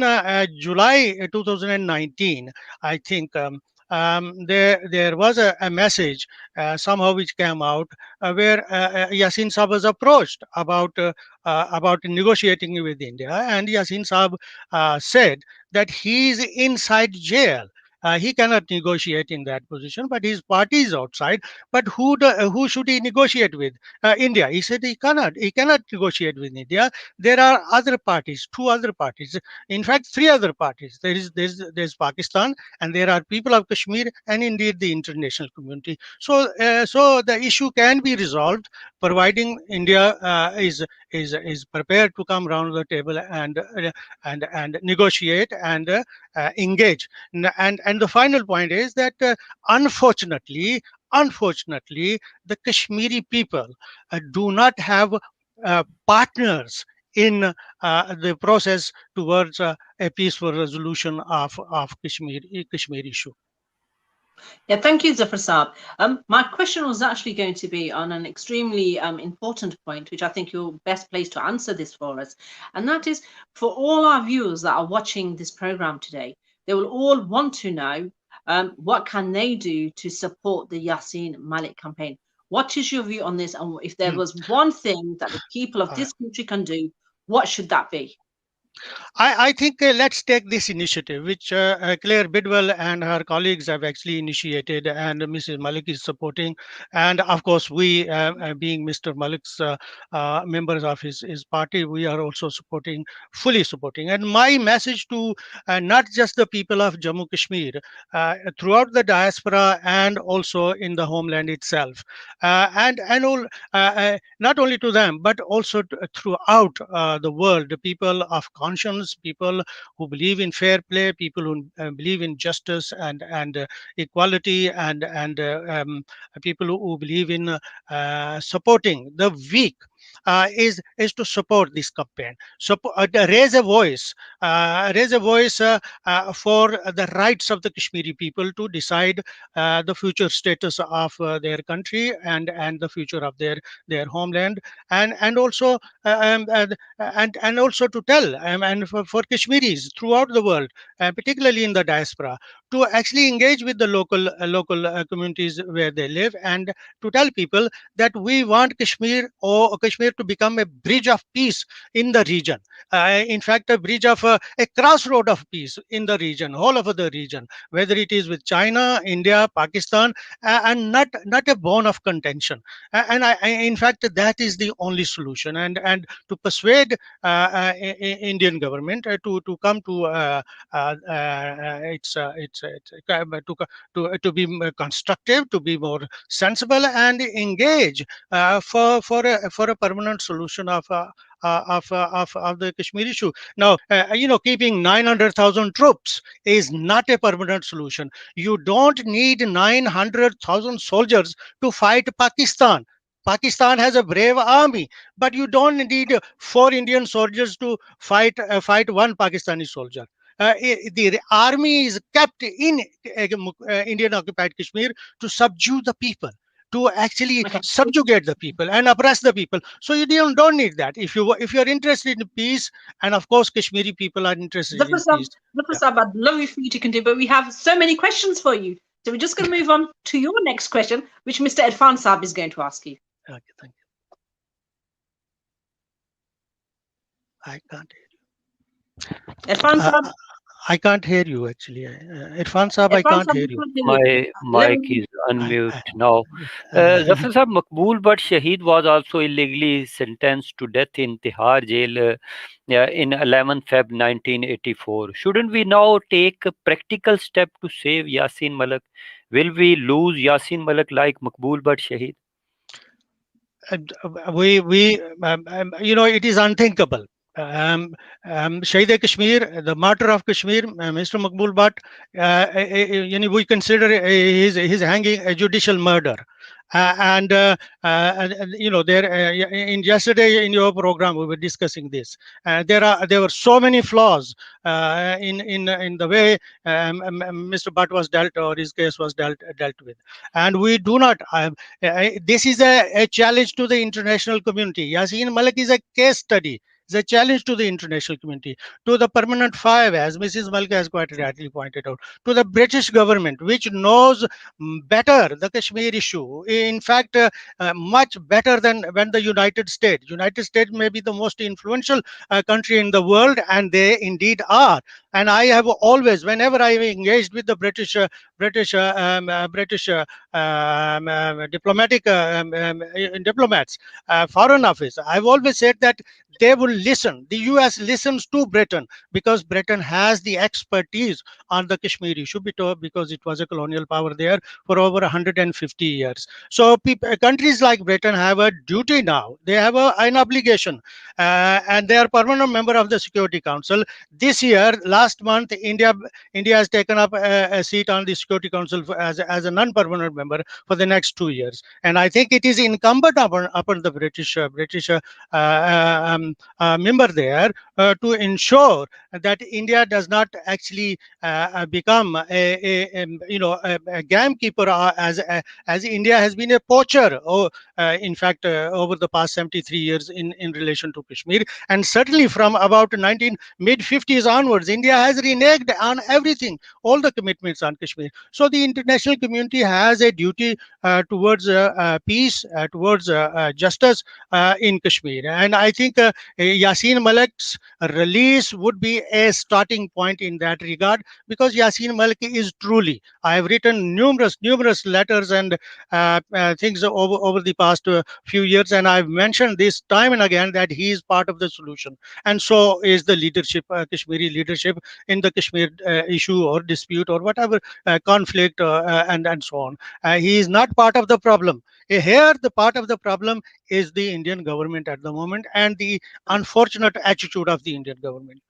July 2019, I think. There was a message somehow which came out where Yasin Saab was approached about negotiating with India, and Yasin Saab said that he is inside jail He cannot negotiate in that position, but his party is outside. But who should he negotiate with? India. He said he cannot negotiate with India. There are other parties, two other parties, in fact, three other parties. There's Pakistan, and there are people of Kashmir, and indeed the international community. So the issue can be resolved, providing India is prepared to come around the table and negotiate and engage. And the final point is that unfortunately, the Kashmiri people do not have partners in the process towards a peaceful resolution of Kashmir issue. Yeah, thank you, Zafar Saab. My question was actually going to be on an extremely important point, which I think you're best placed to answer this for us. And that is, for all our viewers that are watching this program today, they will all want to know what can they do to support the Yasin Malik campaign. What is your view on this? And if there was one thing that the people of this country can do, what should that be? I think let's take this initiative, which Claire Bidwell and her colleagues have actually initiated, and Mrs. Malik is supporting. And of course, we, being Mr. Malik's members of his party, we are also fully supporting. And my message to not just the people of Jammu Kashmir, throughout the diaspora and also in the homeland itself, and all, not only to them, but also throughout the world, the people of conscience, people who believe in fair play, people who believe in justice and equality, and people who believe in supporting the weak. Is to support this campaign. So raise a voice for the rights of the Kashmiri people to decide the future status of their country and the future of their homeland, and also and also to tell and for Kashmiris throughout the world, particularly in the diaspora, to actually engage with the local communities where they live, and to tell people that we want Kashmir to become a bridge of peace in the region. In fact, a bridge of a crossroad of peace in the region, all over the region, whether it is with China, India, Pakistan, and not a bone of contention. And in fact, that is the only solution. And to persuade Indian government to come to to be more constructive, to be more sensible, and engage for a permanent solution of the Kashmir issue. Now, keeping 900,000 troops is not a permanent solution. You don't need 900,000 soldiers to fight Pakistan. Pakistan has a brave army, but you don't need 4 Indian soldiers to fight one Pakistani soldier. The army is kept in Indian occupied Kashmir to subdue the people, to actually subjugate the people and oppress the people. So you don't need that. If you're interested in peace, and of course Kashmiri people are interested in peace. I'd love you for you to continue, but we have so many questions for you. So we're just going to move on to your next question, which Mr. Irfan Saab is going to ask you. Okay, thank you. I can't hear you. Irfan Saab? I can't hear you actually. Irfan Saab, I can't hear you. My mic is unmute now. Zafar Saab, Maqbool Bhatt Shaheed was also illegally sentenced to death in Tihar jail in 11 Feb 1984. Shouldn't we now take a practical step to save Yasin Malik? Will we lose Yasin Malik like Maqbool Bhatt Shaheed? It is unthinkable. Shahid Kashmir, the martyr of Kashmir, Mr. Maqbool Bhatt, we consider his hanging a judicial murder. There in yesterday in your program we were discussing this. There were so many flaws in the way Mr. Bhatt was dealt, or his case was dealt with, and we do not. This is a challenge to the international community. Yasin Malik is a case study. It's a challenge to the international community, to the permanent five, as Mrs. Malka has quite rightly pointed out, to the British government, which knows better the Kashmir issue. In fact, much better than when the United States. United States may be the most influential country in the world, and they indeed are. And I have always, whenever I engaged with the British diplomatic diplomats, foreign office, I've always said that they will listen. The US listens to Britain because Britain has the expertise on the Kashmir issue, because it was a colonial power there for over 150 years. So countries like Britain have a duty now. They have an obligation, and they are permanent member of the Security Council. This year, last month, India has taken up a seat on the Security Council as a non-permanent member for the next 2 years. And I think it is incumbent upon the British member there to ensure that India does not actually become a gamekeeper, as India has been a poacher. In fact, over the past 73 years in relation to Kashmir, and certainly from about mid 50s onwards, India has reneged on everything, all the commitments on Kashmir. So the international community has a duty towards peace, towards justice in Kashmir. And I think Yasin Malik's release would be a starting point in that regard, because Yasin Malik is truly, I have written numerous letters and things over the past few years, and I've mentioned this time and again that he is part of the solution, and so is the leadership, Kashmiri leadership in the Kashmir issue or dispute or whatever conflict, and so on. He is not part of the problem. Here, the part of the problem is the Indian government at the moment, and the unfortunate attitude of the Indian government.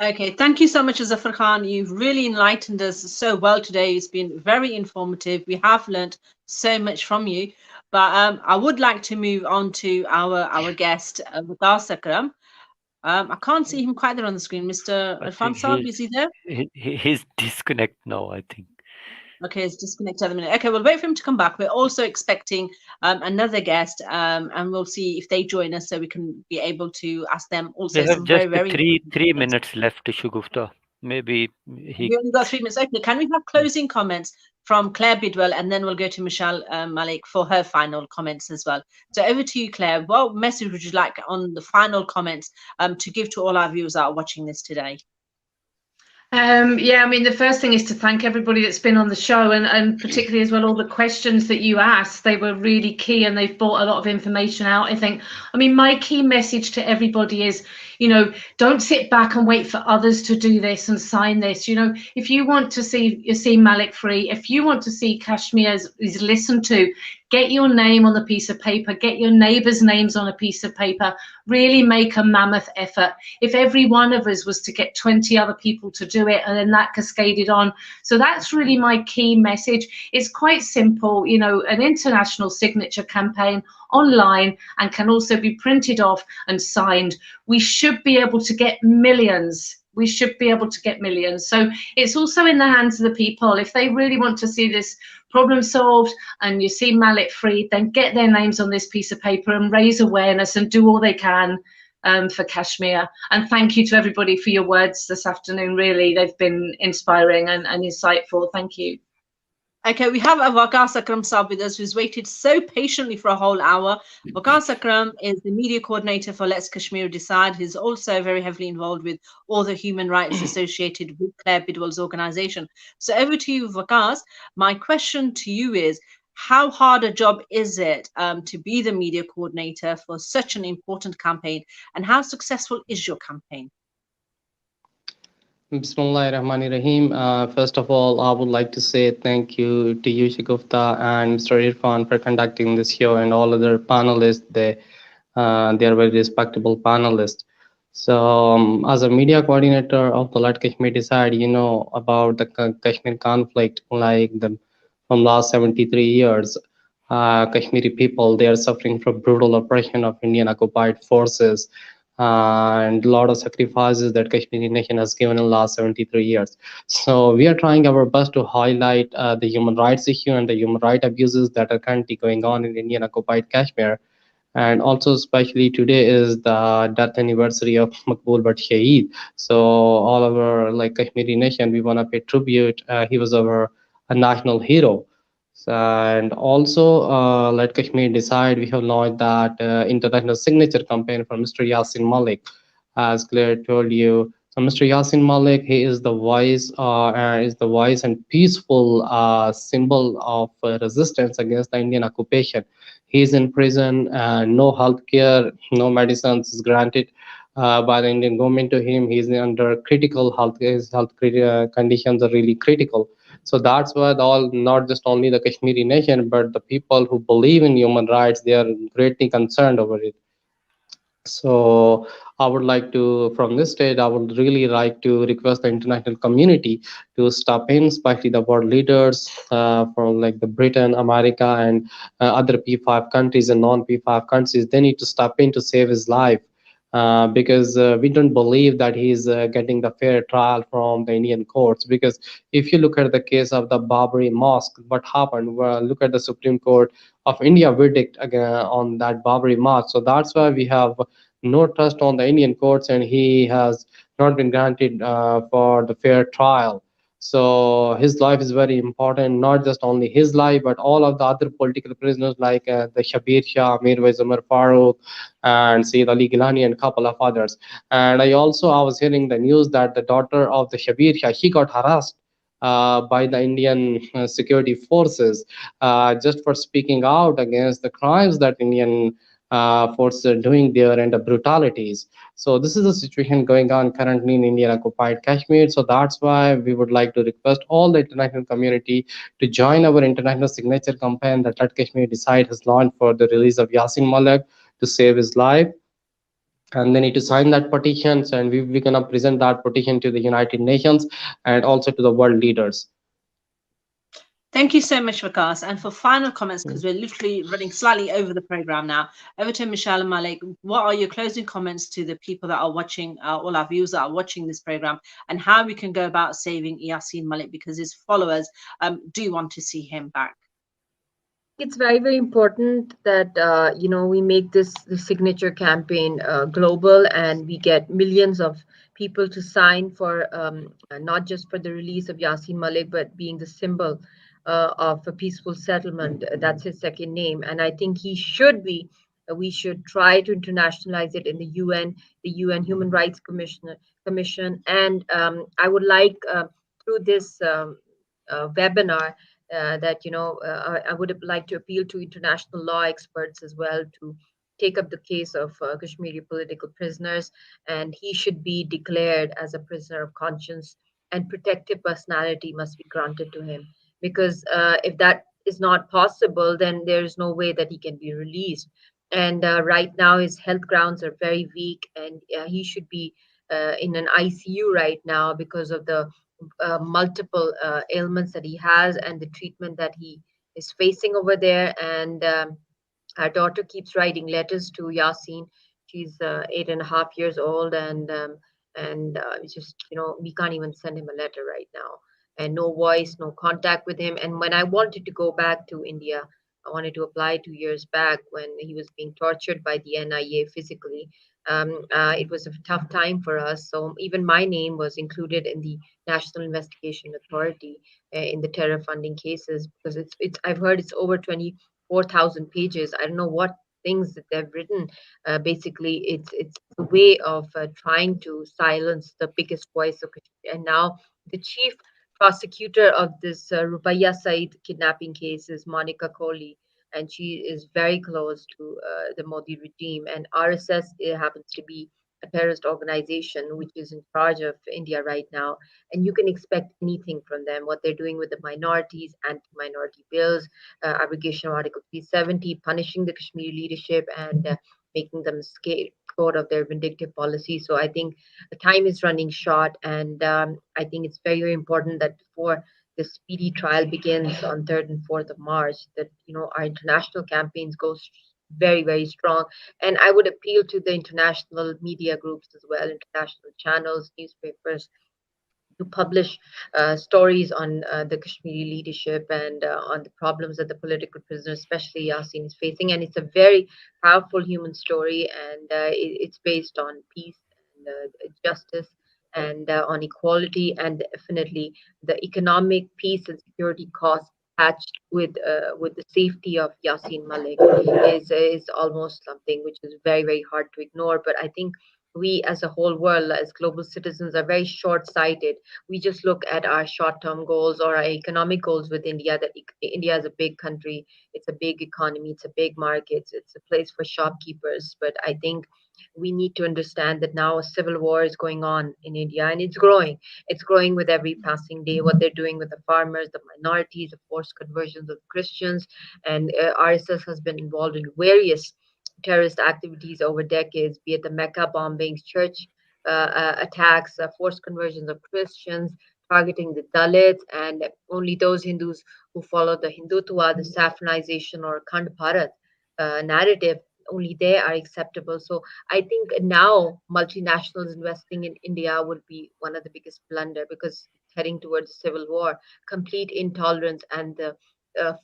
Okay, thank you so much, Zafar Khan. You've really enlightened us so well today. It's been very informative. We have learnt so much from you. But I would like to move on to our guest, Vikas Akram. I can't see him quite there on the screen. Mr. I Irfan think Saab, is he there? he's disconnect now, I think. Okay, it's disconnected at the minute. Okay, we'll wait for him to come back. We're also expecting another guest, and we'll see if they join us so we can be able to ask them also We have some just very three important questions. minutes left, Shugufta. Maybe he. We only got 3 minutes. Okay, can we have closing comments from Claire Bidwell, and then we'll go to Michelle Malik for her final comments as well. So over to you, Claire. What message would you like on the final comments to give to all our viewers that are watching this today? Yeah, I mean, the first thing is to thank everybody that's been on the show, and particularly as well all the questions that you asked. They were really key, and they've brought a lot of information out, I think. I mean, my key message to everybody is, don't sit back and wait for others to do this and sign this. If you want to see Malik free, if you want to see Kashmir is listened to, get your name on the piece of paper, get your neighbors' names on a piece of paper, really make a mammoth effort. If every one of us was to get 20 other people to do it, and then that cascaded on. So that's really my key message. It's quite simple, an international signature campaign online, and can also be printed off and signed. We should be able to get millions. We should be able to get millions. So it's also in the hands of the people. If they really want to see this problem solved and you see Malik free, then get their names on this piece of paper and raise awareness and do all they can for Kashmir. And thank you to everybody for your words this afternoon. Really, they've been inspiring and insightful. Thank you. Okay, we have Vikas Akram Saab with us, who's waited so patiently for a whole hour. Vikas Akram is the media coordinator for Let's Kashmir Decide. He's also very heavily involved with all the human rights associated with Claire Bidwell's organization. So over to you, Vikas. My question to you is, how hard a job is it to be the media coordinator for such an important campaign, and how successful is your campaign? Bismillahirrahmanirrahim. First of all, I would like to say thank you to you, Shagufta, and Mr. Irfan for conducting this show, and all other panelists. They are very respectable panelists. So, as a media coordinator of the Let Kashmir Decide, you know about the Kashmir conflict, from last 73 years. Kashmiri people, they are suffering from brutal oppression of Indian occupied forces. And a lot of sacrifices that Kashmiri nation has given in the last 73 years. So we are trying our best to highlight the human rights issue and the human rights abuses that are currently going on in Indian occupied Kashmir. And also, especially today is the death anniversary of Maqbool Bhatt Shaheed. So all of our Kashmiri nation, we want to pay tribute. He was our national hero. And also, Let Kashmir Decide, we have launched that international signature campaign for Mr. Yasin Malik, as Claire told you. Mr. Yasin Malik, he is the wise and peaceful symbol of resistance against the Indian occupation. He is in prison, and no health care, no medicines is granted by the Indian government to him. He is under critical health. His conditions are really critical. So that's why all, not just only the Kashmiri nation, but the people who believe in human rights, they are greatly concerned over it. So I would like to, from this stage, I would really like to request the international community to step in, especially the world leaders from like the Britain, America, and other P5 countries and non-P5 countries. They need to step in to save his life. Because we don't believe that he's getting the fair trial from the Indian courts. Because if you look at the case of the Babri Mosque, what happened? Well, look at the Supreme Court of India verdict again on that Babri Mosque. So that's why we have no trust on the Indian courts, and he has not been granted for the fair trial. So his life is very important, not just only his life, but all of the other political prisoners like the Shabir Shah, Mirwais Umar Farooq, and Sayyid Ali Gilani, and a couple of others. And I was hearing the news that the daughter of the Shabir Shah, she got harassed by the Indian security forces just for speaking out against the crimes that Indian forces are doing there and the brutalities. So this is the situation going on currently in Indian occupied Kashmir. So that's why we would like to request all the international community to join our international signature campaign that Let Kashmir Decide has launched for the release of Yasin Malik to save his life. And they need to sign that petitions, and we're gonna present that petition to the United Nations and also to the world leaders. Thank you so much, Vikas. And for final comments, because we're literally running slightly over the program now, over to Michelle and Malik. What are your closing comments to the people that are watching, all our viewers that are watching this program, and how we can go about saving Yasin Malik, because his followers do want to see him back? It's very, very important that we make this the signature campaign global, and we get millions of people to sign for not just for the release of Yasin Malik, but being the symbol of a peaceful settlement. That's his second name, and I think he should be. We should try to internationalize it in the UN, the UN Human Rights Commission, and I would like through this webinar that I would like to appeal to international law experts as well to take up the case of Kashmiri political prisoners, and he should be declared as a prisoner of conscience, and protective personality must be granted to him, because if that is not possible, then there is no way that he can be released. And right now his health grounds are very weak, and he should be in an ICU right now because of the multiple ailments that he has and the treatment that he is facing over there. And our daughter keeps writing letters to Yasin. She's 8.5 years old, and it's just we can't even send him a letter right now, and no voice, no contact with him. And when I wanted to go back to India, I wanted to apply 2 years back when he was being tortured by the NIA physically. It was a tough time for us, so even my name was included in the National Investigation Authority in the terror funding cases, because it's I've heard it's over 24,000 pages. I don't know what things that they've written. Basically, it's a way of trying to silence the biggest voice of Kashmir. And now the chief prosecutor of this Rubaya Said kidnapping case is Monica Kohli, and she is very close to the Modi regime. And RSS, it happens to be a terrorist organization which is in charge of India right now. And you can expect anything from them. What they're doing with the minorities, anti-minority bills, abrogation of Article 370, punishing the Kashmiri leadership, and making them scapegoat of their vindictive policy. So I think the time is running short, and I think it's very, very important that before the speedy trial begins on 3rd and 4th of March, that our international campaigns go very, very strong. And I would appeal to the international media groups as well, international channels, newspapers, to publish stories on the Kashmiri leadership and on the problems that the political prisoners, especially Yasin, is facing. And it's a very powerful human story, and it's based on peace and justice, and on equality, and definitely the economic peace and security costs attached with the safety of Yasin Malik is almost something which is very, very hard to ignore. But I think we as a whole world, as global citizens, are very short-sighted. We just look at our short-term goals or our economic goals with India, that India is a big country, it's a big economy, it's a big market, it's a place for shopkeepers. But I think we need to understand that now a civil war is going on in India, and it's growing. It's growing with every passing day. What they're doing with the farmers, the minorities, the forced conversions of Christians, and RSS has been involved in various terrorist activities over decades, be it the Mecca bombings, church attacks, forced conversions of Christians, targeting the Dalits, and only those Hindus who follow the Hindutva, the saffronization or Khand Bharat narrative, only they are acceptable. So I think now multinationals investing in India would be one of the biggest blunder, because heading towards civil war, complete intolerance, and the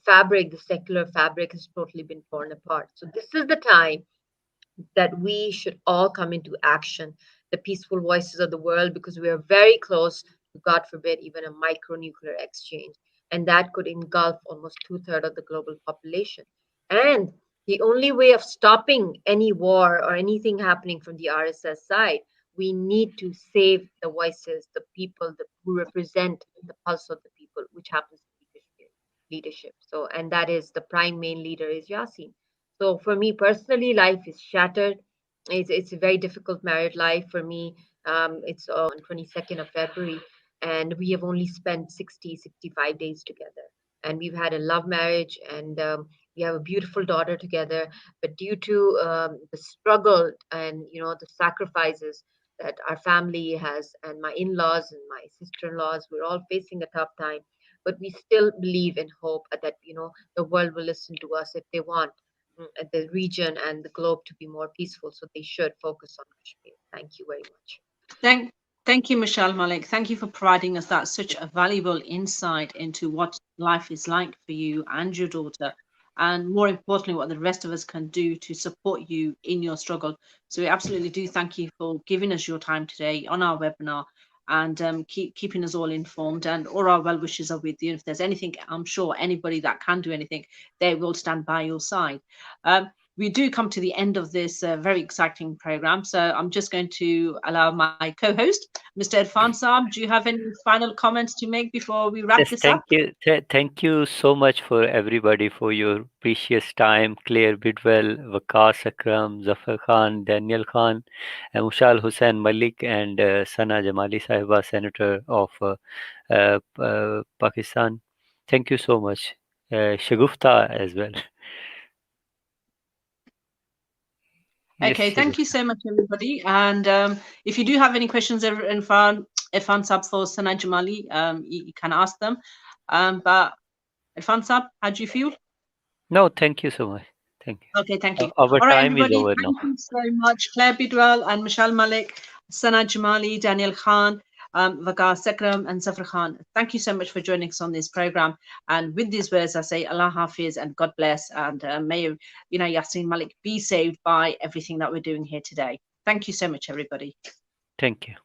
fabric, the secular fabric, has totally been torn apart. So this is the time that we should all come into action, the peaceful voices of the world, because we are very close to, God forbid, even a micronuclear exchange. And that could engulf almost 2/3 of the global population. And the only way of stopping any war or anything happening from the RSS side, we need to save the voices, the people who represent the pulse of the people, which happens to be leadership. So, and that is the prime main leader is Yasin. So for me personally, life is shattered. It's a very difficult married life for me. It's on 22nd of February, and we have only spent 65 days together. And we've had a love marriage, and we have a beautiful daughter together. But due to the struggle and the sacrifices that our family has, and my in-laws and my sister-in-laws, we're all facing a tough time. But we still believe in hope that the world will listen to us if they want the region and the globe to be more peaceful. So they should focus on Kashmir. Thank you very much. Thank you, Michelle Malik. Thank you for providing us that such a valuable insight into what life is like for you and your daughter, and more importantly, what the rest of us can do to support you in your struggle. So we absolutely do thank you for giving us your time today on our webinar, and keeping us all informed. And all our well wishes are with you. If there's anything, I'm sure anybody that can do anything, they will stand by your side. We do come to the end of this very exciting program, so I'm just going to allow my co-host, Mr. Irfan Saab. Do you have any final comments to make before we wrap this up? Thank you so much for everybody for your precious time. Claire Bidwell, Waqas Akram, Zafar Khan, Daniel Khan, Mushal Hussain Malik, and Sana Jamali Sahiba, Senator of Pakistan. Thank you so much. Shagufta as well. Okay, Yes, thank you so much, everybody. And if you do have any questions, Irfan Saab for Sana Jamali, you can ask them. But Irfan Saab, how do you feel? No, thank you so much. Thank you. Okay, thank you. Our All right, time is everybody, over now. thank you so much. Claire Bidwell and Michelle Malik, Sana Jamali, Daniel Khan, Waqas Akram, and Zafar Khan. Thank you so much for joining us on this program. And with these words, I say Allah Hafiz and God bless. And may Yasin Malik be saved by everything that we're doing here today. Thank you so much, everybody. Thank you.